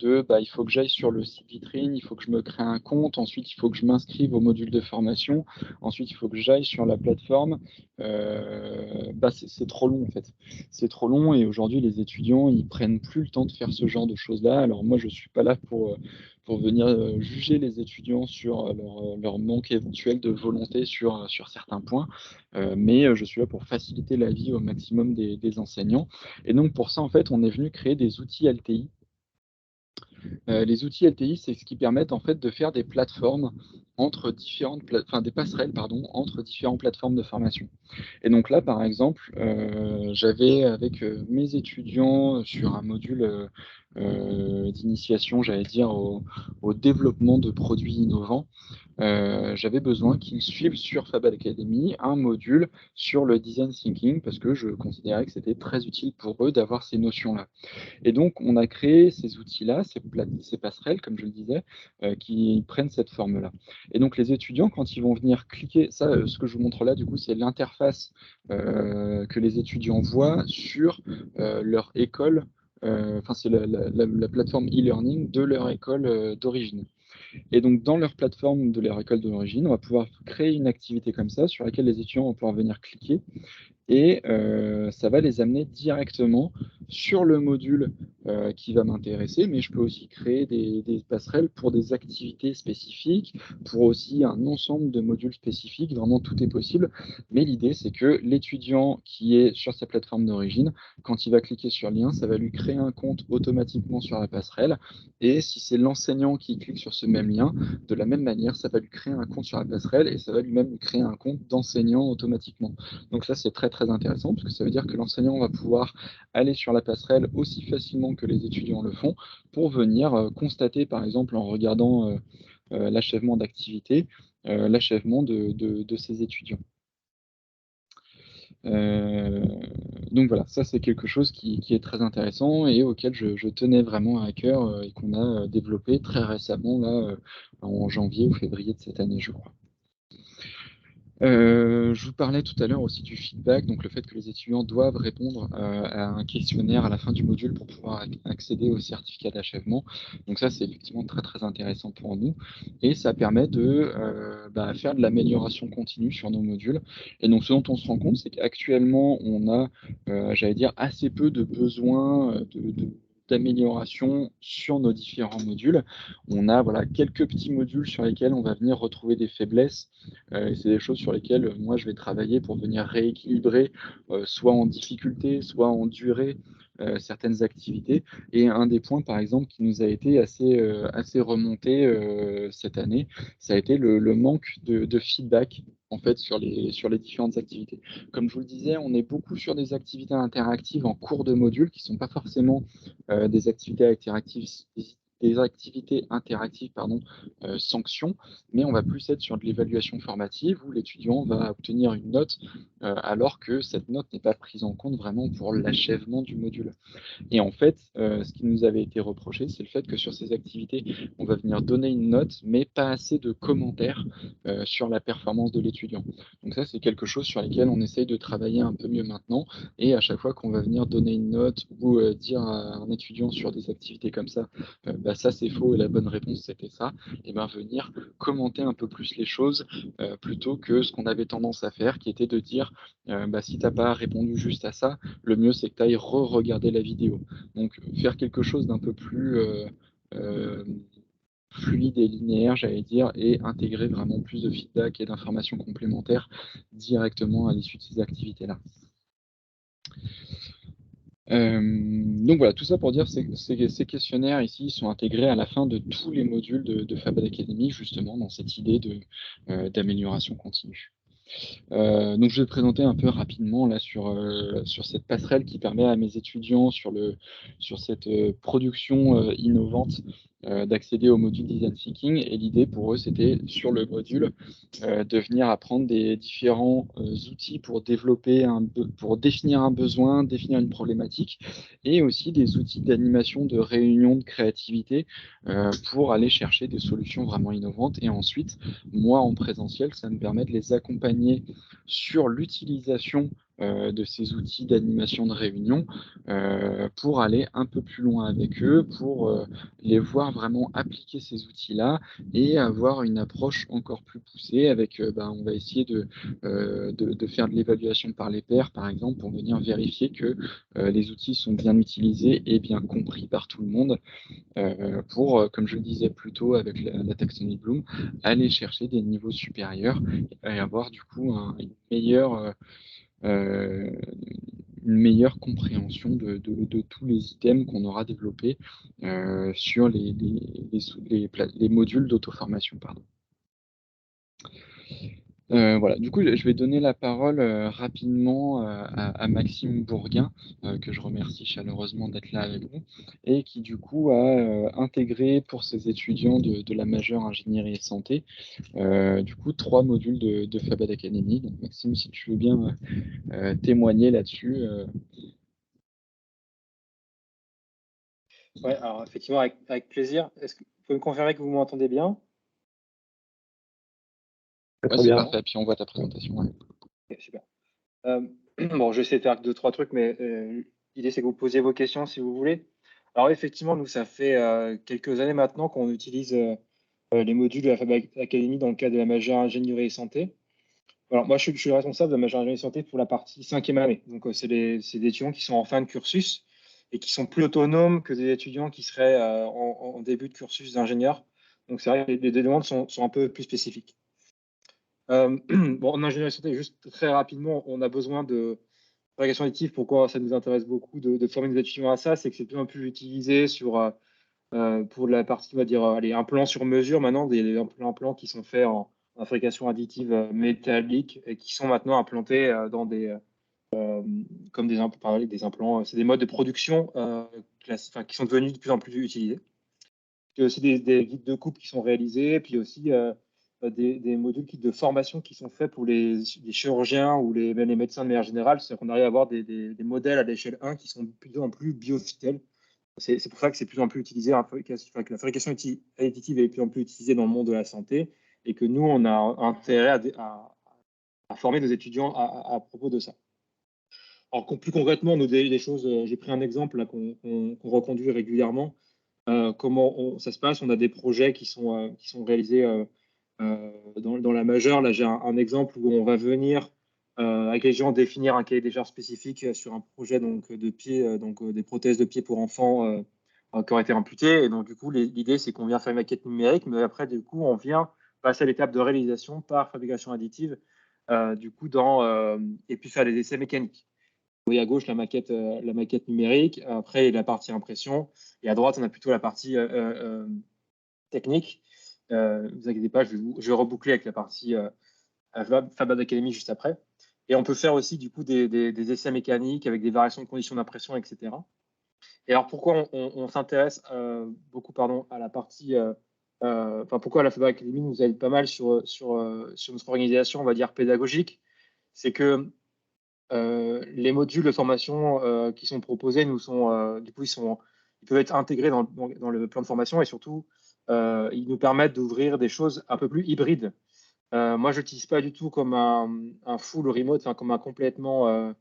S1: il faut que j'aille sur le site vitrine, il faut que je me crée un compte, ensuite il faut que je m'inscrive au module de formation, ensuite il faut que j'aille sur la plateforme. C'est trop long en fait. C'est trop long et aujourd'hui les étudiants ils prennent plus le temps de faire ce genre de choses-là. Alors moi je suis pas là pour pour venir juger les étudiants sur leur manque éventuel de volonté sur certains points, mais je suis là pour faciliter la vie au maximum des enseignants. Et donc pour ça, en fait, on est venu créer des outils LTI. Les outils LTI, c'est ce qui permettent en fait de faire des plateformes entre des passerelles, pardon, entre différentes plateformes de formation. Et donc là, par exemple, j'avais avec mes étudiants sur un module d'initiation, j'allais dire, au développement de produits innovants, j'avais besoin qu'ils suivent sur Fab Academy un module sur le design thinking parce que je considérais que c'était très utile pour eux d'avoir ces notions-là. Et donc, on a créé ces outils-là, ces passerelles, comme je le disais, qui prennent cette forme-là. Et donc, les étudiants, quand ils vont venir cliquer, ça, ce que je vous montre là, du coup, c'est l'interface que les étudiants voient sur leur école, enfin, c'est la plateforme e-learning de leur école d'origine. Et donc, dans leur plateforme de leur école d'origine, on va pouvoir créer une activité comme ça, sur laquelle les étudiants vont pouvoir venir cliquer et ça va les amener directement sur le module qui va m'intéresser, mais je peux aussi créer des passerelles pour des activités spécifiques, pour aussi un ensemble de modules spécifiques, vraiment tout est possible, mais l'idée c'est que l'étudiant qui est sur sa plateforme d'origine, quand il va cliquer sur le lien, ça va lui créer un compte automatiquement sur la passerelle, et si c'est l'enseignant qui clique sur ce même lien, de la même manière, ça va lui créer un compte sur la passerelle, et ça va lui-même lui créer un compte d'enseignant automatiquement. Donc ça, c'est très très intéressant parce que ça veut dire que l'enseignant va pouvoir aller sur la passerelle aussi facilement que les étudiants le font pour venir constater, par exemple, en regardant l'achèvement d'activité, l'achèvement de ses étudiants. Donc voilà, ça c'est quelque chose qui est très intéressant et auquel je tenais vraiment à cœur et qu'on a développé très récemment, là, en janvier ou février de cette année, je crois. Je vous parlais tout à l'heure aussi du feedback, donc le fait que les étudiants doivent répondre à un questionnaire à la fin du module pour pouvoir accéder au certificat d'achèvement. Donc ça, c'est effectivement très très intéressant pour nous et ça permet de faire de l'amélioration continue sur nos modules. Et donc ce dont on se rend compte, c'est qu'actuellement, on a, j'allais dire, assez peu de besoins d'amélioration sur nos différents modules. On a voilà, quelques petits modules sur lesquels on va venir retrouver des faiblesses. Et c'est des choses sur lesquelles moi je vais travailler pour venir rééquilibrer, soit en difficulté, soit en durée, certaines activités. Et un des points, par exemple, qui nous a été assez remonté cette année, ça a été le manque de feedback en fait sur les différentes activités. Comme je vous le disais, on est beaucoup sur des activités interactives en cours de module qui ne sont pas forcément des activités interactives, sanctions, mais on va plus être sur de l'évaluation formative où l'étudiant va obtenir une note alors que cette note n'est pas prise en compte vraiment pour l'achèvement du module. Et en fait, ce qui nous avait été reproché, c'est le fait que sur ces activités, on va venir donner une note, mais pas assez de commentaires sur la performance de l'étudiant. Donc ça, c'est quelque chose sur lequel on essaye de travailler un peu mieux maintenant. Et à chaque fois qu'on va venir donner une note ou dire à un étudiant sur des activités comme ça, ça c'est faux et la bonne réponse c'était ça, et bien venir commenter un peu plus les choses plutôt que ce qu'on avait tendance à faire, qui était de dire si tu n'as pas répondu juste à ça, le mieux c'est que tu ailles re-regarder la vidéo. Donc faire quelque chose d'un peu plus fluide et linéaire, j'allais dire, et intégrer vraiment plus de feedback et d'informations complémentaires directement à l'issue de ces activités-là. Donc voilà, tout ça pour dire que ces questionnaires ici sont intégrés à la fin de tous les modules de Fab Academy, justement dans cette idée d'amélioration continue. Donc je vais présenter un peu rapidement là sur cette passerelle qui permet à mes étudiants sur cette production innovante d'accéder au module Design Thinking. Et l'idée pour eux, c'était sur le module de venir apprendre des différents outils pour pour définir un besoin, définir une problématique, et aussi des outils d'animation, de réunion, de créativité pour aller chercher des solutions vraiment innovantes. Et ensuite, moi en présentiel, ça me permet de les accompagner sur l'utilisation de ces outils d'animation de réunion pour aller un peu plus loin avec eux, pour les voir vraiment appliquer ces outils-là et avoir une approche encore plus poussée avec, on va essayer de faire de l'évaluation par les pairs, par exemple, pour venir vérifier que les outils sont bien utilisés et bien compris par tout le monde, pour, comme je le disais plus tôt avec la taxonomie Bloom, aller chercher des niveaux supérieurs et avoir du coup euh, une meilleure compréhension de tous les items qu'on aura développés sur les modules d'auto-formation. Pardon. Voilà. Du coup, je vais donner la parole rapidement à Maxime Bourguin, que je remercie chaleureusement d'être là avec nous, et qui du coup a intégré pour ses étudiants de la majeure ingénierie et santé, du coup 3 modules de Fabad Academy. Donc Maxime, si tu veux bien témoigner là-dessus.
S3: Ouais, alors effectivement, avec plaisir. Est-ce que vous pouvez me confirmer que vous m'entendez bien?
S1: Ouais,
S2: Très
S1: c'est
S2: bien.
S1: parfait, puis on voit ta présentation. Ouais.
S3: Ok, super. Bon, je vais essayer de faire 2-3 trucs, mais l'idée, c'est que vous posiez vos questions si vous voulez. Alors effectivement, nous, ça fait quelques années maintenant qu'on utilise les modules de la Fab Academy dans le cadre de la majeure ingénierie et santé. Alors moi, je suis responsable de la majeure ingénierie et santé pour la partie 5e année. Donc c'est des étudiants qui sont en fin de cursus et qui sont plus autonomes que des étudiants qui seraient en début de cursus d'ingénieur. Donc c'est vrai que les demandes sont un peu plus spécifiques. Bon, en ingénierie santé, juste très rapidement, on a besoin de fabrication additive. Pourquoi ça nous intéresse beaucoup de former nos étudiants à ça, c'est que c'est de plus en plus utilisé pour la partie, on va dire, allez, un plan sur mesure maintenant, des implants qui sont faits en fabrication additive métallique et qui sont maintenant implantés dans comme des implants, c'est des modes de production qui sont devenus de plus en plus utilisés. Il y a aussi des guides de coupe qui sont réalisés, puis aussi des modules de formation qui sont faits pour les chirurgiens ou même les médecins de manière générale. C'est-à-dire qu'on arrive à avoir des modèles à l'échelle 1 qui sont de plus en plus biofidèles. C'est pour ça que c'est de plus en plus utilisé, que la fabrication additive est de plus en plus utilisée dans le monde de la santé et que nous, on a intérêt à former nos étudiants à propos de ça. Alors, plus concrètement, nous, des choses, j'ai pris un exemple là, qu'on reconduit régulièrement. Comment ça se passe? On a des projets qui sont réalisés dans la majeure. Là, j'ai un exemple où on va venir avec les gens définir un cahier des charges spécifique sur un projet donc, de pied, des prothèses de pied pour enfants qui ont été amputées. Et donc, du coup, l'idée, c'est qu'on vient faire une maquette numérique, mais après, du coup, on vient passer à l'étape de réalisation par fabrication additive, du coup, et puis faire des essais mécaniques. Vous voyez à gauche la maquette numérique, après la partie impression, et à droite, on a plutôt la partie technique. Ne vous inquiétez pas, je vais reboucler avec la partie Fabad Academy juste après. Et on peut faire aussi du coup des essais mécaniques avec des variations de conditions d'impression, etc. Et alors pourquoi on s'intéresse beaucoup à la partie, pourquoi la Fabad Academy nous aide pas mal sur notre organisation, on va dire pédagogique, c'est que les modules de formation qui sont proposés du coup, ils peuvent être intégrés dans le plan de formation et surtout, ils nous permettent d'ouvrir des choses un peu plus hybrides. Moi, je n'utilise pas du tout comme un full remote, comme un complètement.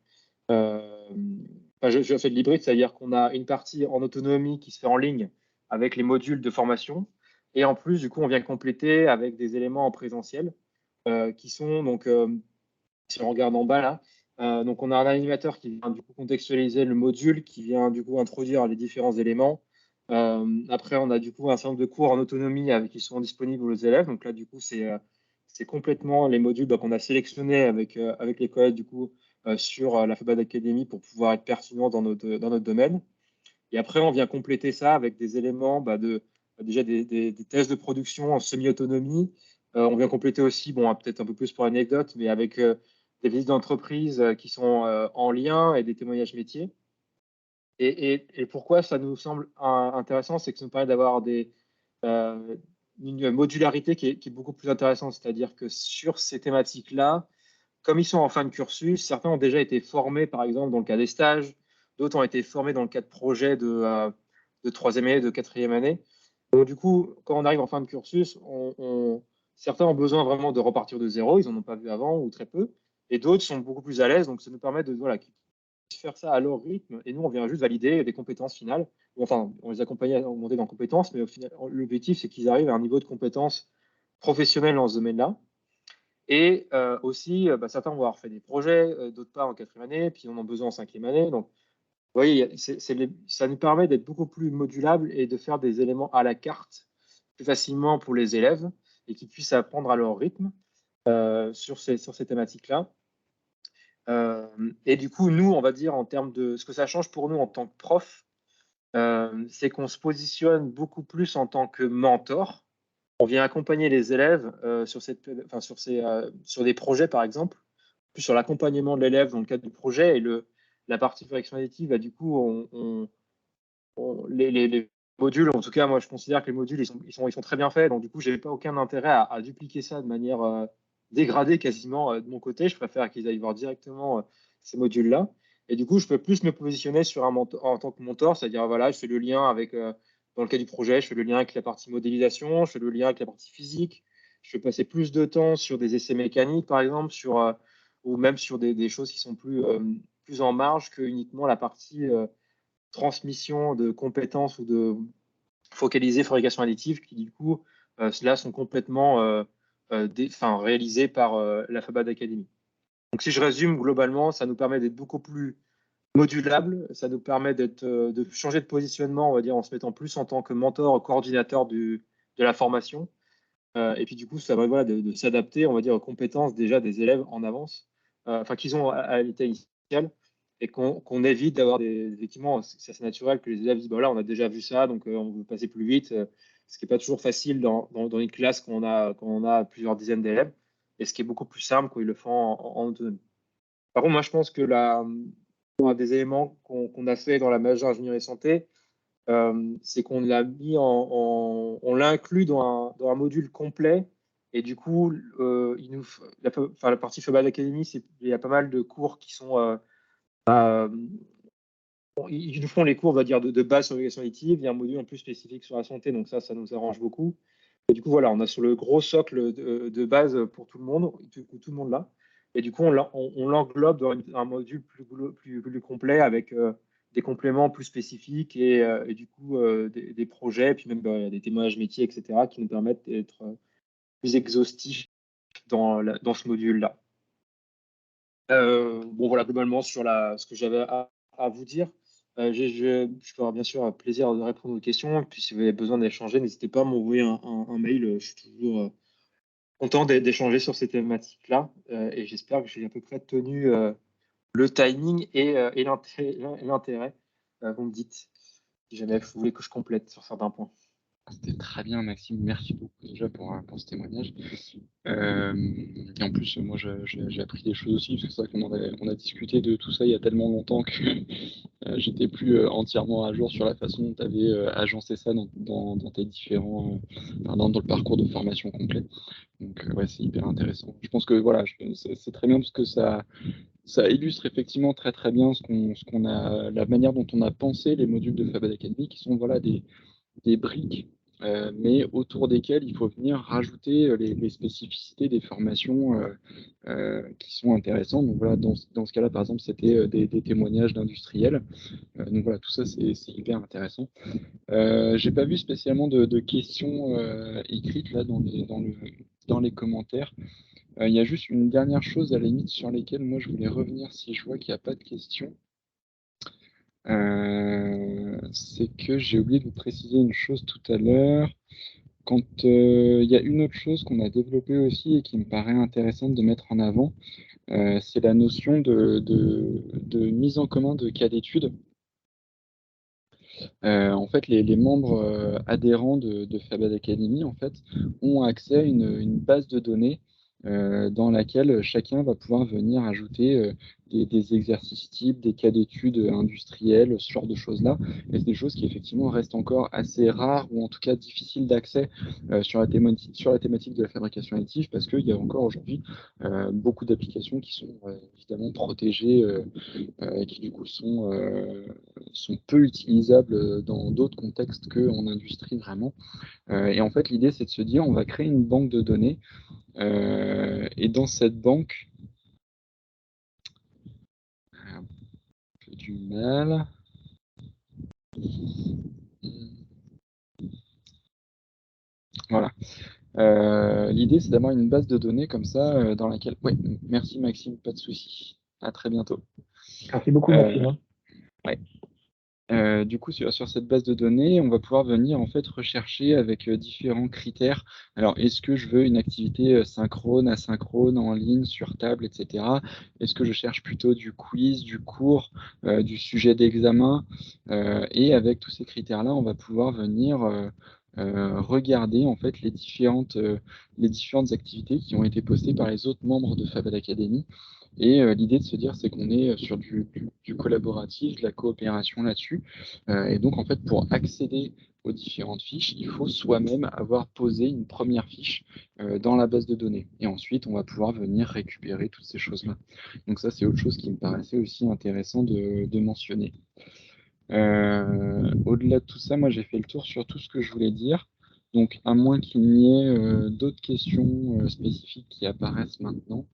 S3: Je fais de l'hybride, c'est-à-dire qu'on a une partie en autonomie qui se fait en ligne avec les modules de formation. Et en plus, du coup, on vient compléter avec des éléments en présentiel qui sont donc, si on regarde en bas là, donc on a un animateur qui vient du coup contextualiser le module, qui vient du coup introduire les différents éléments. Après, on a du coup un certain nombre de cours en autonomie qui sont disponibles aux élèves. Donc là, du coup, c'est complètement les modules qu'on a sélectionnés avec les collègues du coup sur la Fabad Academy pour pouvoir être pertinents dans notre domaine. Et après, on vient compléter ça avec des éléments déjà des tests de production en semi-autonomie. On vient compléter aussi, peut-être un peu plus pour l'anecdote, mais avec des visites d'entreprise qui sont en lien et des témoignages métiers. Et pourquoi ça nous semble intéressant, c'est que ça nous permet d'avoir une modularité qui est beaucoup plus intéressante. C'est-à-dire que sur ces thématiques-là, comme ils sont en fin de cursus, certains ont déjà été formés, par exemple, dans le cas des stages, d'autres ont été formés dans le cas de projets de 3e année, de 4e année. Donc, du coup, quand on arrive en fin de cursus, certains ont besoin vraiment de repartir de zéro, ils n'en ont pas vu avant ou très peu. et d'autres sont beaucoup plus à l'aise. Donc, ça nous permet de qu'ils puissent faire ça à leur rythme. Et nous, on vient juste valider des compétences finales. Enfin, on les accompagne à monter dans compétences, mais au final, l'objectif, c'est qu'ils arrivent à un niveau de compétence professionnelle dans ce domaine-là. Et aussi, certains vont avoir fait des projets, d'autres pas en 4e année, puis on en a besoin en 5e année. Donc, vous voyez, ça nous permet d'être beaucoup plus modulable et de faire des éléments à la carte plus facilement pour les élèves et qu'ils puissent apprendre à leur rythme sur ces thématiques-là. Et du coup, nous, on va dire en termes de ce que ça change pour nous en tant que prof, c'est qu'on se positionne beaucoup plus en tant que mentor. On vient accompagner les élèves sur des projets, par exemple, plus sur l'accompagnement de l'élève dans le cadre du projet. Et la partie correction additive, du coup, les modules, en tout cas, moi, je considère que les modules, ils sont très bien faits. Donc, du coup, je n'ai pas aucun intérêt à dupliquer ça de manière dégradée quasiment de mon côté. Je préfère qu'ils aillent voir directement ces modules-là. Et du coup, je peux plus me positionner sur en tant que mentor, c'est-à-dire, voilà, je fais le lien avec, dans le cas du projet, je fais le lien avec la partie modélisation, je fais le lien avec la partie physique. Je vais passer plus de temps sur des essais mécaniques, par exemple, ou même sur des choses qui sont plus en marge que uniquement la partie transmission de compétences ou de focaliser fabrication additive qui, du coup, là, sont complètement réalisées par la Fabad Academy. Donc, si je résume globalement, ça nous permet d'être beaucoup plus modulable, ça nous permet de changer de positionnement, on va dire, en se mettant plus en tant que mentor, coordinateur de la formation. Et puis, du coup, ça va de s'adapter, on va dire, aux compétences déjà des élèves en avance, qu'ils ont à l'état initial, et qu'on évite d'avoir effectivement, c'est assez naturel que les élèves disent, bah là, on a déjà vu ça, donc on veut passer plus vite, ce qui n'est pas toujours facile dans une classe quand on a plusieurs dizaines d'élèves, et ce qui est beaucoup plus simple quand ils le font en autonomie. Par contre, moi, je pense que un des éléments qu'on a fait dans la majeure ingénierie santé, c'est qu'on l'a mis on l'a inclus dans un module complet. Et du coup, la partie Fabad Academy, il y a pas mal de cours qui sont ils nous font les cours, on va dire, de base sur l'éducation additive. Il y a un module en plus spécifique sur la santé, donc ça nous arrange beaucoup. Et du coup, voilà, on a sur le gros socle de base pour tout le monde, tout le monde là. Et du coup, on l'englobe dans un module plus complet avec des compléments plus spécifiques et du coup des projets, puis même des témoignages métiers, etc., qui nous permettent d'être plus exhaustifs dans ce module-là. Voilà, globalement, sur ce que j'avais à vous dire. Je peux avoir bien sûr un plaisir de répondre aux questions. Et puis, si vous avez besoin d'échanger, n'hésitez pas à m'envoyer un mail. Je suis toujours content d'échanger sur ces thématiques-là. Et j'espère que j'ai à peu près tenu le timing et l'intérêt. Vous me dites si jamais vous voulez que je complète sur certains points.
S1: C'était très bien, Maxime. Merci beaucoup déjà pour ce témoignage. Et en plus, moi, j'ai appris des choses aussi, parce que c'est vrai qu'on a discuté de tout ça il y a tellement longtemps que j'étais plus entièrement à jour sur la façon dont tu avais agencé ça dans tes différents, dans le parcours de formation complet. Donc, ouais, c'est hyper intéressant. Je pense que voilà, c'est très bien parce que ça illustre effectivement très très bien la manière dont on a pensé les modules de Fabad Academy, qui sont voilà des briques, mais autour desquelles il faut venir rajouter les spécificités des formations qui sont intéressantes. Donc voilà, dans ce cas-là, par exemple, c'était des témoignages d'industriels. Donc voilà, tout ça, c'est hyper intéressant. J'ai pas vu spécialement de questions écrites là dans les commentaires. Il y a juste une dernière chose à la limite sur lesquelles moi je voulais revenir si je vois qu'il n'y a pas de questions. C'est que j'ai oublié de vous préciser une chose tout à l'heure. Quand il y a une autre chose qu'on a développée aussi et qui me paraît intéressante de mettre en avant, c'est la notion de mise en commun de cas d'études. En fait, les membres adhérents de Fabad Academy en fait, ont accès à une base de données dans laquelle chacun va pouvoir venir ajouter des exercices types, des cas d'études industriels, ce genre de choses-là. Et c'est des choses qui effectivement restent encore assez rares ou en tout cas difficiles d'accès sur la thématique de la fabrication additive parce qu'il y a encore aujourd'hui beaucoup d'applications qui sont évidemment protégées et qui du coup sont peu utilisables dans d'autres contextes qu'en industrie vraiment. Et en fait, l'idée, c'est de se dire, on va créer une banque de données et dans cette banque, du mal. Voilà. L'idée, c'est d'avoir une base de données comme ça, dans laquelle... Ouais, merci Maxime, pas de souci. À très bientôt.
S2: Merci beaucoup, Maxime.
S1: Ouais. Du coup, sur cette base de données, on va pouvoir venir en fait rechercher avec différents critères. Alors, est-ce que je veux une activité synchrone, asynchrone, en ligne, sur table, etc. Est-ce que je cherche plutôt du quiz, du cours, du sujet d'examen? Et avec tous ces critères-là, on va pouvoir venir regarder en fait les différentes activités qui ont été postées par les autres membres de Fabad Academy. Et l'idée de se dire, c'est qu'on est sur du collaboratif, de la coopération là-dessus. Et donc, en fait, pour accéder aux différentes fiches, il faut soi-même avoir posé une première fiche dans la base de données. Et ensuite, on va pouvoir venir récupérer toutes ces choses-là. Donc ça, c'est autre chose qui me paraissait aussi intéressant de mentionner. Au-delà de tout ça, moi, j'ai fait le tour sur tout ce que je voulais dire. Donc, à moins qu'il n'y ait d'autres questions spécifiques qui apparaissent maintenant.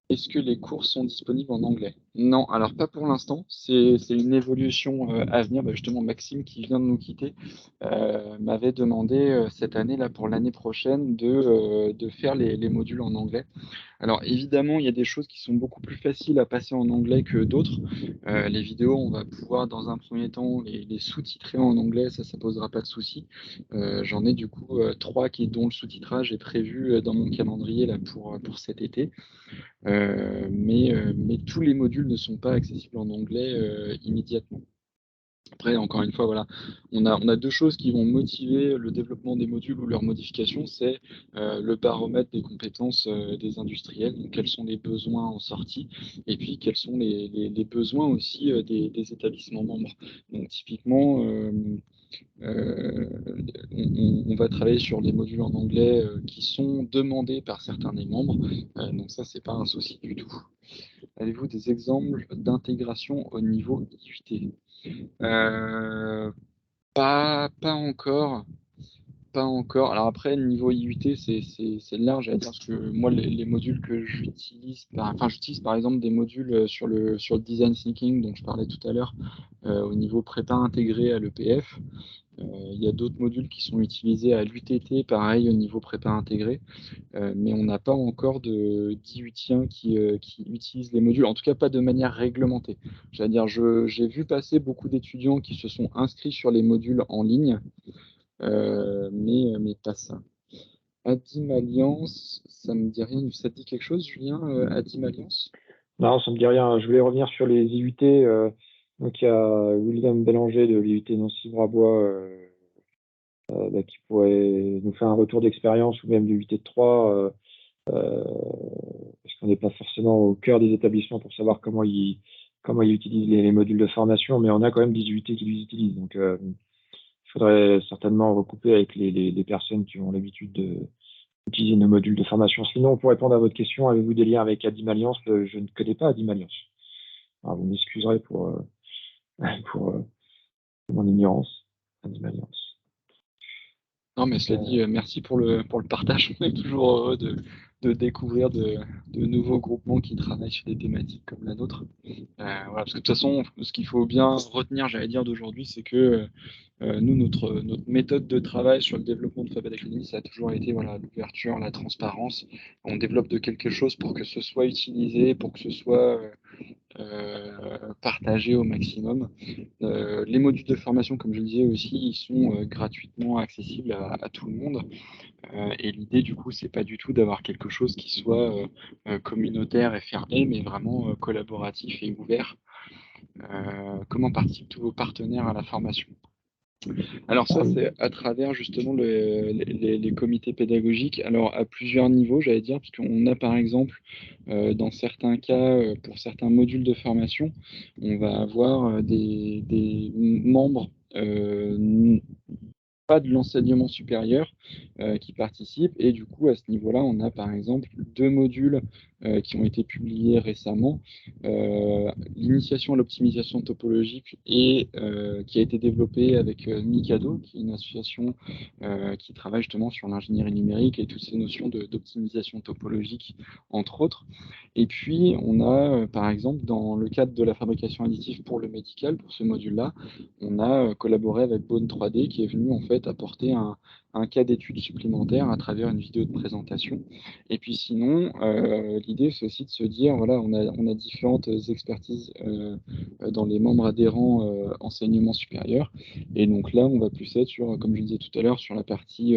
S1: Est-ce que les cours sont disponibles en anglais? Non, alors pas pour l'instant. C'est une évolution à venir. Bah, justement, Maxime, qui vient de nous quitter, m'avait demandé cette année, là, pour l'année prochaine, de faire les modules en anglais. Alors évidemment, il y a des choses qui sont beaucoup plus faciles à passer en anglais que d'autres. Les vidéos, on va pouvoir dans un premier temps les sous-titrer en anglais, ça posera pas de souci. J'en ai du coup 3 dont le sous-titrage est prévu dans mon calendrier là, pour cet été. Mais tous les modules ne sont pas accessibles en anglais immédiatement. Après, encore une fois, voilà, on a deux choses qui vont motiver le développement des modules ou leur modification, c'est le baromètre des compétences des industriels, donc quels sont les besoins en sortie, et puis quels sont les besoins aussi des établissements membres. Donc typiquement, on va travailler sur les modules en anglais qui sont demandés par certains des membres, donc ça, c'est pas un souci du tout. Avez-vous des exemples d'intégration au niveau IUT? Pas encore. Pas encore. Alors après, niveau IUT, c'est large à dire parce que moi, les modules que j'utilise, j'utilise par exemple des modules sur le design thinking dont je parlais tout à l'heure, au niveau prépa intégré à l'EPF. Il y a d'autres modules qui sont utilisés à l'UTT, pareil au niveau prépa intégré, mais on n'a pas encore d'IUTiens qui utilisent les modules, en tout cas pas de manière réglementée. C'est-à-dire, j'ai vu passer beaucoup d'étudiants qui se sont inscrits sur les modules en ligne, mais pas ça. Adim Alliance, ça me dit rien. Ça te dit quelque chose, Julien, Adim Alliance?
S2: Non, ça me dit rien. Je voulais revenir sur les IUT. Donc, il y a William Bélanger de l'IUT Nancy-Brabois qui pourrait nous faire un retour d'expérience, ou même du UT de 3, parce qu'on n'est pas forcément au cœur des établissements pour savoir comment ils utilisent les modules de formation, mais on a quand même des UT qui les utilisent. Donc, il faudrait certainement recouper avec les personnes qui ont l'habitude d'utiliser nos modules de formation. Sinon, pour répondre à votre question, avez-vous des liens avec Adim Alliance? Je ne connais pas Adim Alliance. Alors, vous m'excuserez pour, pour mon ignorance. Adim Alliance.
S1: Non, mais cela dit, merci pour le partage. On est toujours heureux de découvrir de nouveaux groupements qui travaillent sur des thématiques comme la nôtre. Voilà, parce que de toute façon, ce qu'il faut bien retenir, j'allais dire, d'aujourd'hui, c'est que nous, notre méthode de travail sur le développement de Fabad Academy, ça a toujours été voilà, l'ouverture, la transparence. On développe de quelque chose pour que ce soit utilisé, pour que ce soit partagé au maximum. Les modules de formation, comme je le disais aussi, ils sont gratuitement accessibles à tout le monde. Et l'idée, du coup, c'est pas du tout d'avoir quelque chose qui soit communautaire et fermé, mais vraiment collaboratif et ouvert. Comment participent tous vos partenaires à la formation? Alors ça, c'est à travers justement les comités pédagogiques, alors à plusieurs niveaux, j'allais dire, parce qu'on a par exemple, dans certains cas, pour certains modules de formation, on va avoir des membres pas de l'enseignement supérieur qui participent. Et du coup, à ce niveau-là, on a par exemple 2 modules qui ont été publiés récemment. L'initiation à l'optimisation topologique et qui a été développée avec Mikado, qui est une association qui travaille justement sur l'ingénierie numérique et toutes ces notions d'optimisation topologique, entre autres. Et puis, on a, par exemple, dans le cadre de la fabrication additive pour le médical, pour ce module-là, on a collaboré avec Bone 3D qui est venu en fait apporter un cas d'étude supplémentaire à travers une vidéo de présentation. Et puis sinon, l'idée c'est aussi de se dire, voilà, on a différentes expertises dans les membres adhérents enseignement supérieur. Et donc là, on va plus être sur, comme je disais tout à l'heure, sur la partie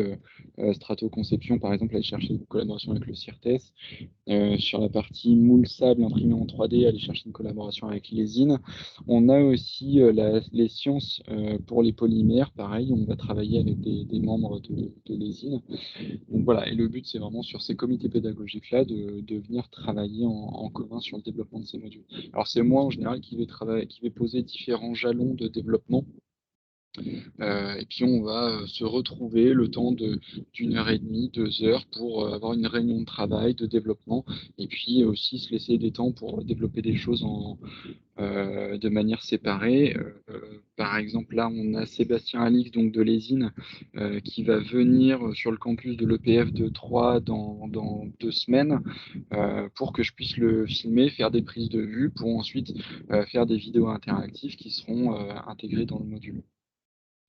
S1: strato-conception, par exemple, aller chercher une collaboration avec le CIRTES, sur la partie moule sable imprimé en 3D, aller chercher une collaboration avec l'ESIN. On a aussi les sciences pour les polymères, pareil, on va travailler avec des membres de l'ESIN. Donc voilà, et le but c'est vraiment sur ces comités pédagogiques-là de venir travailler en commun sur le développement de ces modules. Alors c'est moi en général qui vais poser différents jalons de développement. Et puis on va se retrouver le temps d'une heure et demie, 2 heures pour avoir une réunion de travail, de développement, et puis aussi se laisser des temps pour développer des choses de manière séparée. Par exemple, là, on a Sébastien Alix, donc de l'ESIN, qui va venir sur le campus de l'EPF de Troyes dans 2 semaines pour que je puisse le filmer, faire des prises de vue, pour ensuite faire des vidéos interactives qui seront intégrées dans le module.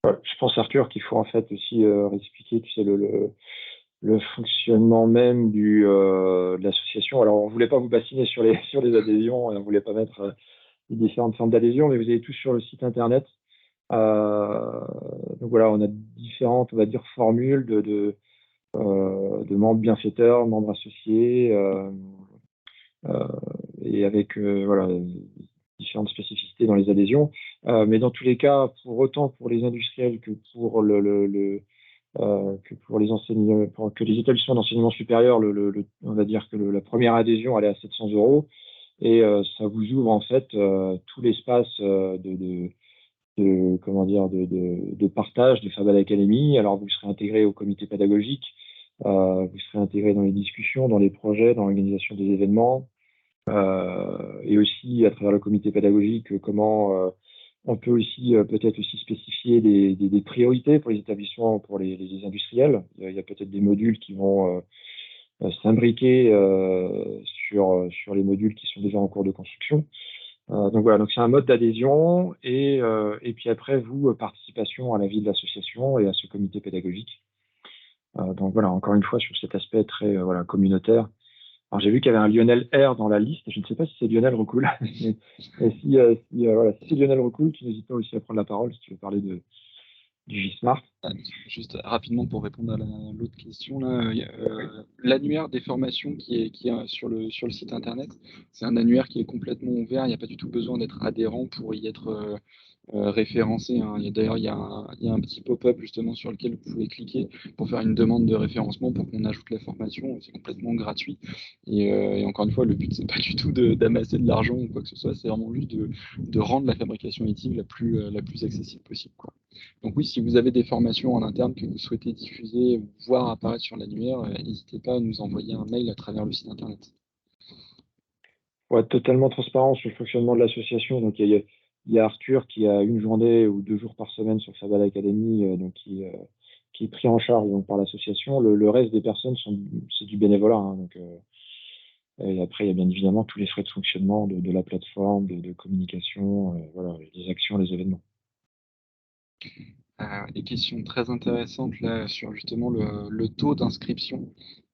S2: Je pense, Arthur, qu'il faut en fait aussi réexpliquer, tu sais, le fonctionnement même de l'association. Alors, on ne voulait pas vous bassiner sur les adhésions, on ne voulait pas mettre les différentes formes d'adhésion, mais vous avez tout sur le site internet. Donc voilà, on a différentes, on va dire, formules de membres bienfaiteurs, membres associés, et avec voilà, différentes spécificités dans les adhésions. Mais dans tous les cas, pour autant pour les industriels que pour que pour les que les établissements d'enseignement supérieur, on va dire que la première adhésion elle est à 700 €, et ça vous ouvre en fait tout l'espace comment dire de partage de Fabal Academy. Alors vous serez intégré au comité pédagogique, vous serez intégré dans les discussions, dans les projets, dans l'organisation des événements, et aussi à travers le comité pédagogique comment on peut aussi peut-être aussi spécifier des priorités pour les établissements, pour les industriels. Il y a peut-être des modules qui vont s'imbriquer sur les modules qui sont déjà en cours de construction. Donc voilà, donc c'est un mode d'adhésion, et puis après, vous, participation à la vie de l'association et à ce comité pédagogique. Donc voilà, encore une fois, sur cet aspect très voilà, communautaire. Alors j'ai vu qu'il y avait un Lionel R dans la liste, je ne sais pas si c'est Lionel Recoul. Et si c'est Lionel Recoul, tu n'hésites pas aussi à prendre la parole si tu veux parler du J-Smart.
S1: Juste rapidement pour répondre à l'autre question, là, l'annuaire des formations qui est sur le site internet, c'est un annuaire qui est complètement ouvert, il n'y a pas du tout besoin d'être adhérent pour y être référencé, hein. D'ailleurs, il y a un petit pop-up justement sur lequel vous pouvez cliquer pour faire une demande de référencement pour qu'on ajoute la formation. C'est complètement gratuit. Et encore une fois, le but, c'est pas du tout d'amasser de l'argent ou quoi que ce soit, c'est vraiment juste de rendre la fabrication additive la plus accessible possible, quoi. Donc oui, si vous avez des formations en interne que vous souhaitez diffuser ou voir apparaître sur l'annuaire, n'hésitez pas à nous envoyer un mail à travers le site internet.
S2: Pour être totalement transparent sur le fonctionnement de l'association, donc il y a Arthur qui a 1 journée ou 2 jours par semaine sur Fabal Academy, donc qui est pris en charge donc, par l'association. Le reste des personnes c'est du bénévolat, hein, donc et après il y a bien évidemment tous les frais de fonctionnement de la plateforme, de communication, voilà, les actions, les événements.
S1: Des questions très intéressantes là sur justement le taux d'inscription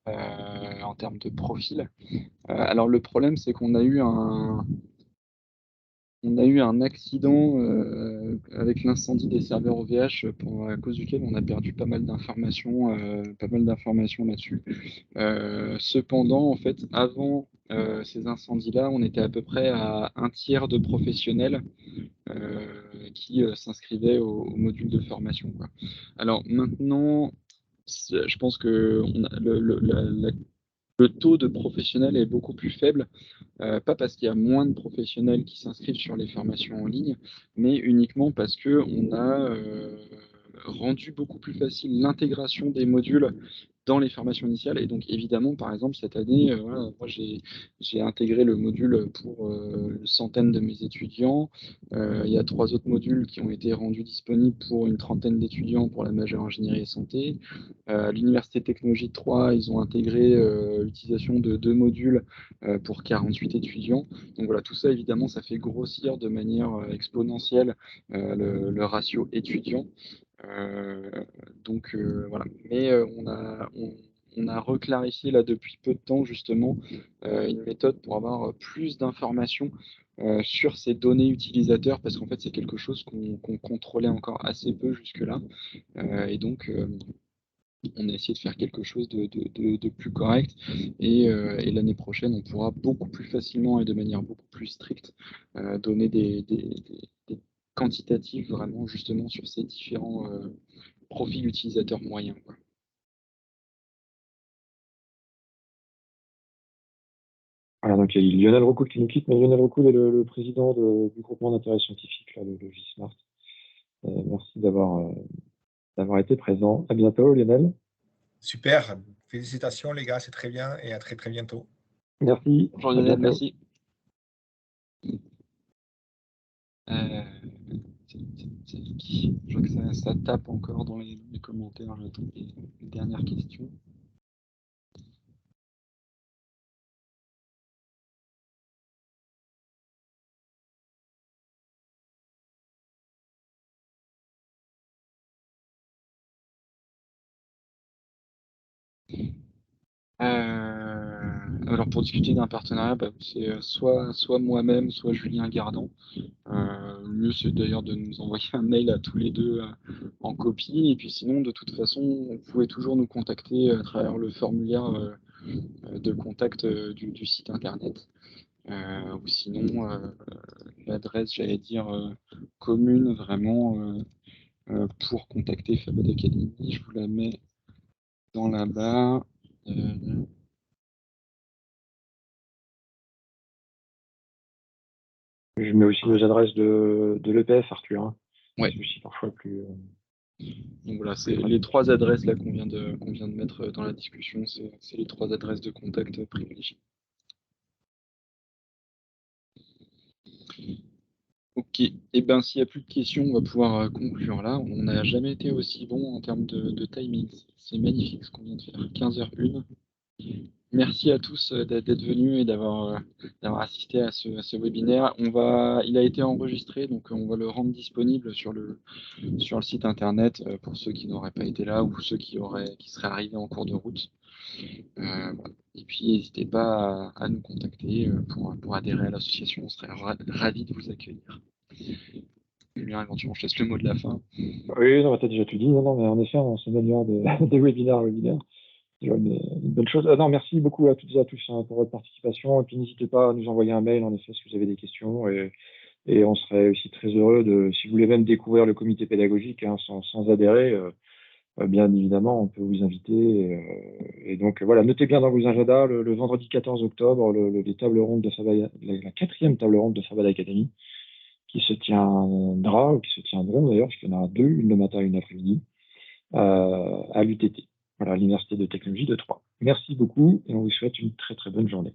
S1: en termes de profil. Alors le problème, c'est qu'on a eu un accident avec l'incendie des serveurs OVH à cause duquel on a perdu pas mal d'informations là-dessus. Cependant, en fait, avant ces incendies-là, on était à peu près à 1/3 de professionnels qui s'inscrivaient au module de formation, quoi. Alors maintenant, je pense que le taux de professionnels est beaucoup plus faible, pas parce qu'il y a moins de professionnels qui s'inscrivent sur les formations en ligne, mais uniquement parce qu'on a rendu beaucoup plus facile l'intégration des modules dans les formations initiales. Et donc, évidemment, par exemple, cette année, voilà, moi, j'ai intégré le module pour une centaine de mes étudiants. Il y a 3 autres modules qui ont été rendus disponibles pour une trentaine d'étudiants pour la majeure ingénierie et santé. À l'Université Technologie de Troyes, ils ont intégré l'utilisation de 2 modules pour 48 étudiants. Donc voilà, tout ça, évidemment, ça fait grossir de manière exponentielle le ratio étudiant. Donc voilà. Mais on a reclarifié là depuis peu de temps justement une méthode pour avoir plus d'informations sur ces données utilisateurs, parce qu'en fait c'est quelque chose qu'on contrôlait encore assez peu jusque-là. Et donc on a essayé de faire quelque chose de plus correct, et l'année prochaine on pourra beaucoup plus facilement et de manière beaucoup plus stricte donner des quantitatifs vraiment justement sur ces différents profil utilisateur moyen, quoi.
S2: Voilà, donc il y a Lionel Recoul qui nous quitte, mais Lionel Recoul est le président du groupement d'intérêt scientifique, là, le GISMART. Merci d'avoir été présent. À bientôt, Lionel.
S4: Super. Félicitations, les gars, c'est très bien et à très très bientôt.
S2: Merci.
S1: Bonjour
S2: À
S1: Lionel,
S2: bientôt.
S1: merci. Je vois que ça tape encore dans les commentaires, j'attends les dernières questions. Alors pour discuter d'un partenariat, bah, c'est soit moi-même, soit Julien Gardan. Le mieux c'est d'ailleurs de nous envoyer un mail à tous les deux en copie, et puis sinon de toute façon vous pouvez toujours nous contacter à travers le formulaire de contact du site internet, ou sinon l'adresse, j'allais dire, commune vraiment pour contacter Fabad Academy, je vous la mets dans la barre.
S2: Je mets aussi nos adresses de l'EPF, Arthur. Hein.
S1: Ouais.
S2: C'est aussi parfois plus.
S1: Donc voilà, c'est les 3 adresses là qu'on vient de mettre dans la discussion, c'est les 3 adresses de contact privilégiées. Ok, et ben s'il n'y a plus de questions, on va pouvoir conclure là. On n'a jamais été aussi bon en termes de timing. C'est magnifique ce qu'on vient de faire, 15h01. Merci à tous d'être venus et d'avoir assisté à ce webinaire. Il a été enregistré, donc on va le rendre disponible sur le site internet pour ceux qui n'auraient pas été là ou ceux qui seraient arrivés en cours de route. Et puis n'hésitez pas à nous contacter pour adhérer à l'association, on serait ravis de vous accueillir. Julien, éventuellement, je laisse le mot de la fin.
S2: Oui, non, t'as déjà tout dit. Non, mais en effet, on s'améliore des webinaires à webinaires. C'est une bonne chose. Non, merci beaucoup à toutes et à tous pour votre participation. Et puis n'hésitez pas à nous envoyer un mail, en effet, si vous avez des questions. Et on serait aussi très heureux si vous voulez même découvrir le comité pédagogique hein, sans adhérer. Bien évidemment, on peut vous inviter. Et donc, voilà, notez bien dans vos agendas le vendredi 14 octobre, les tables rondes de Fabad, la 4e table ronde de Fabad Academy, qui se tiendra, ou qui se tiendront d'ailleurs, parce qu'il y en aura 2, une le matin et une l'après-midi, à l'UTT, voilà, l'Université de Technologie de Troyes. Merci beaucoup et on vous souhaite une très très bonne journée.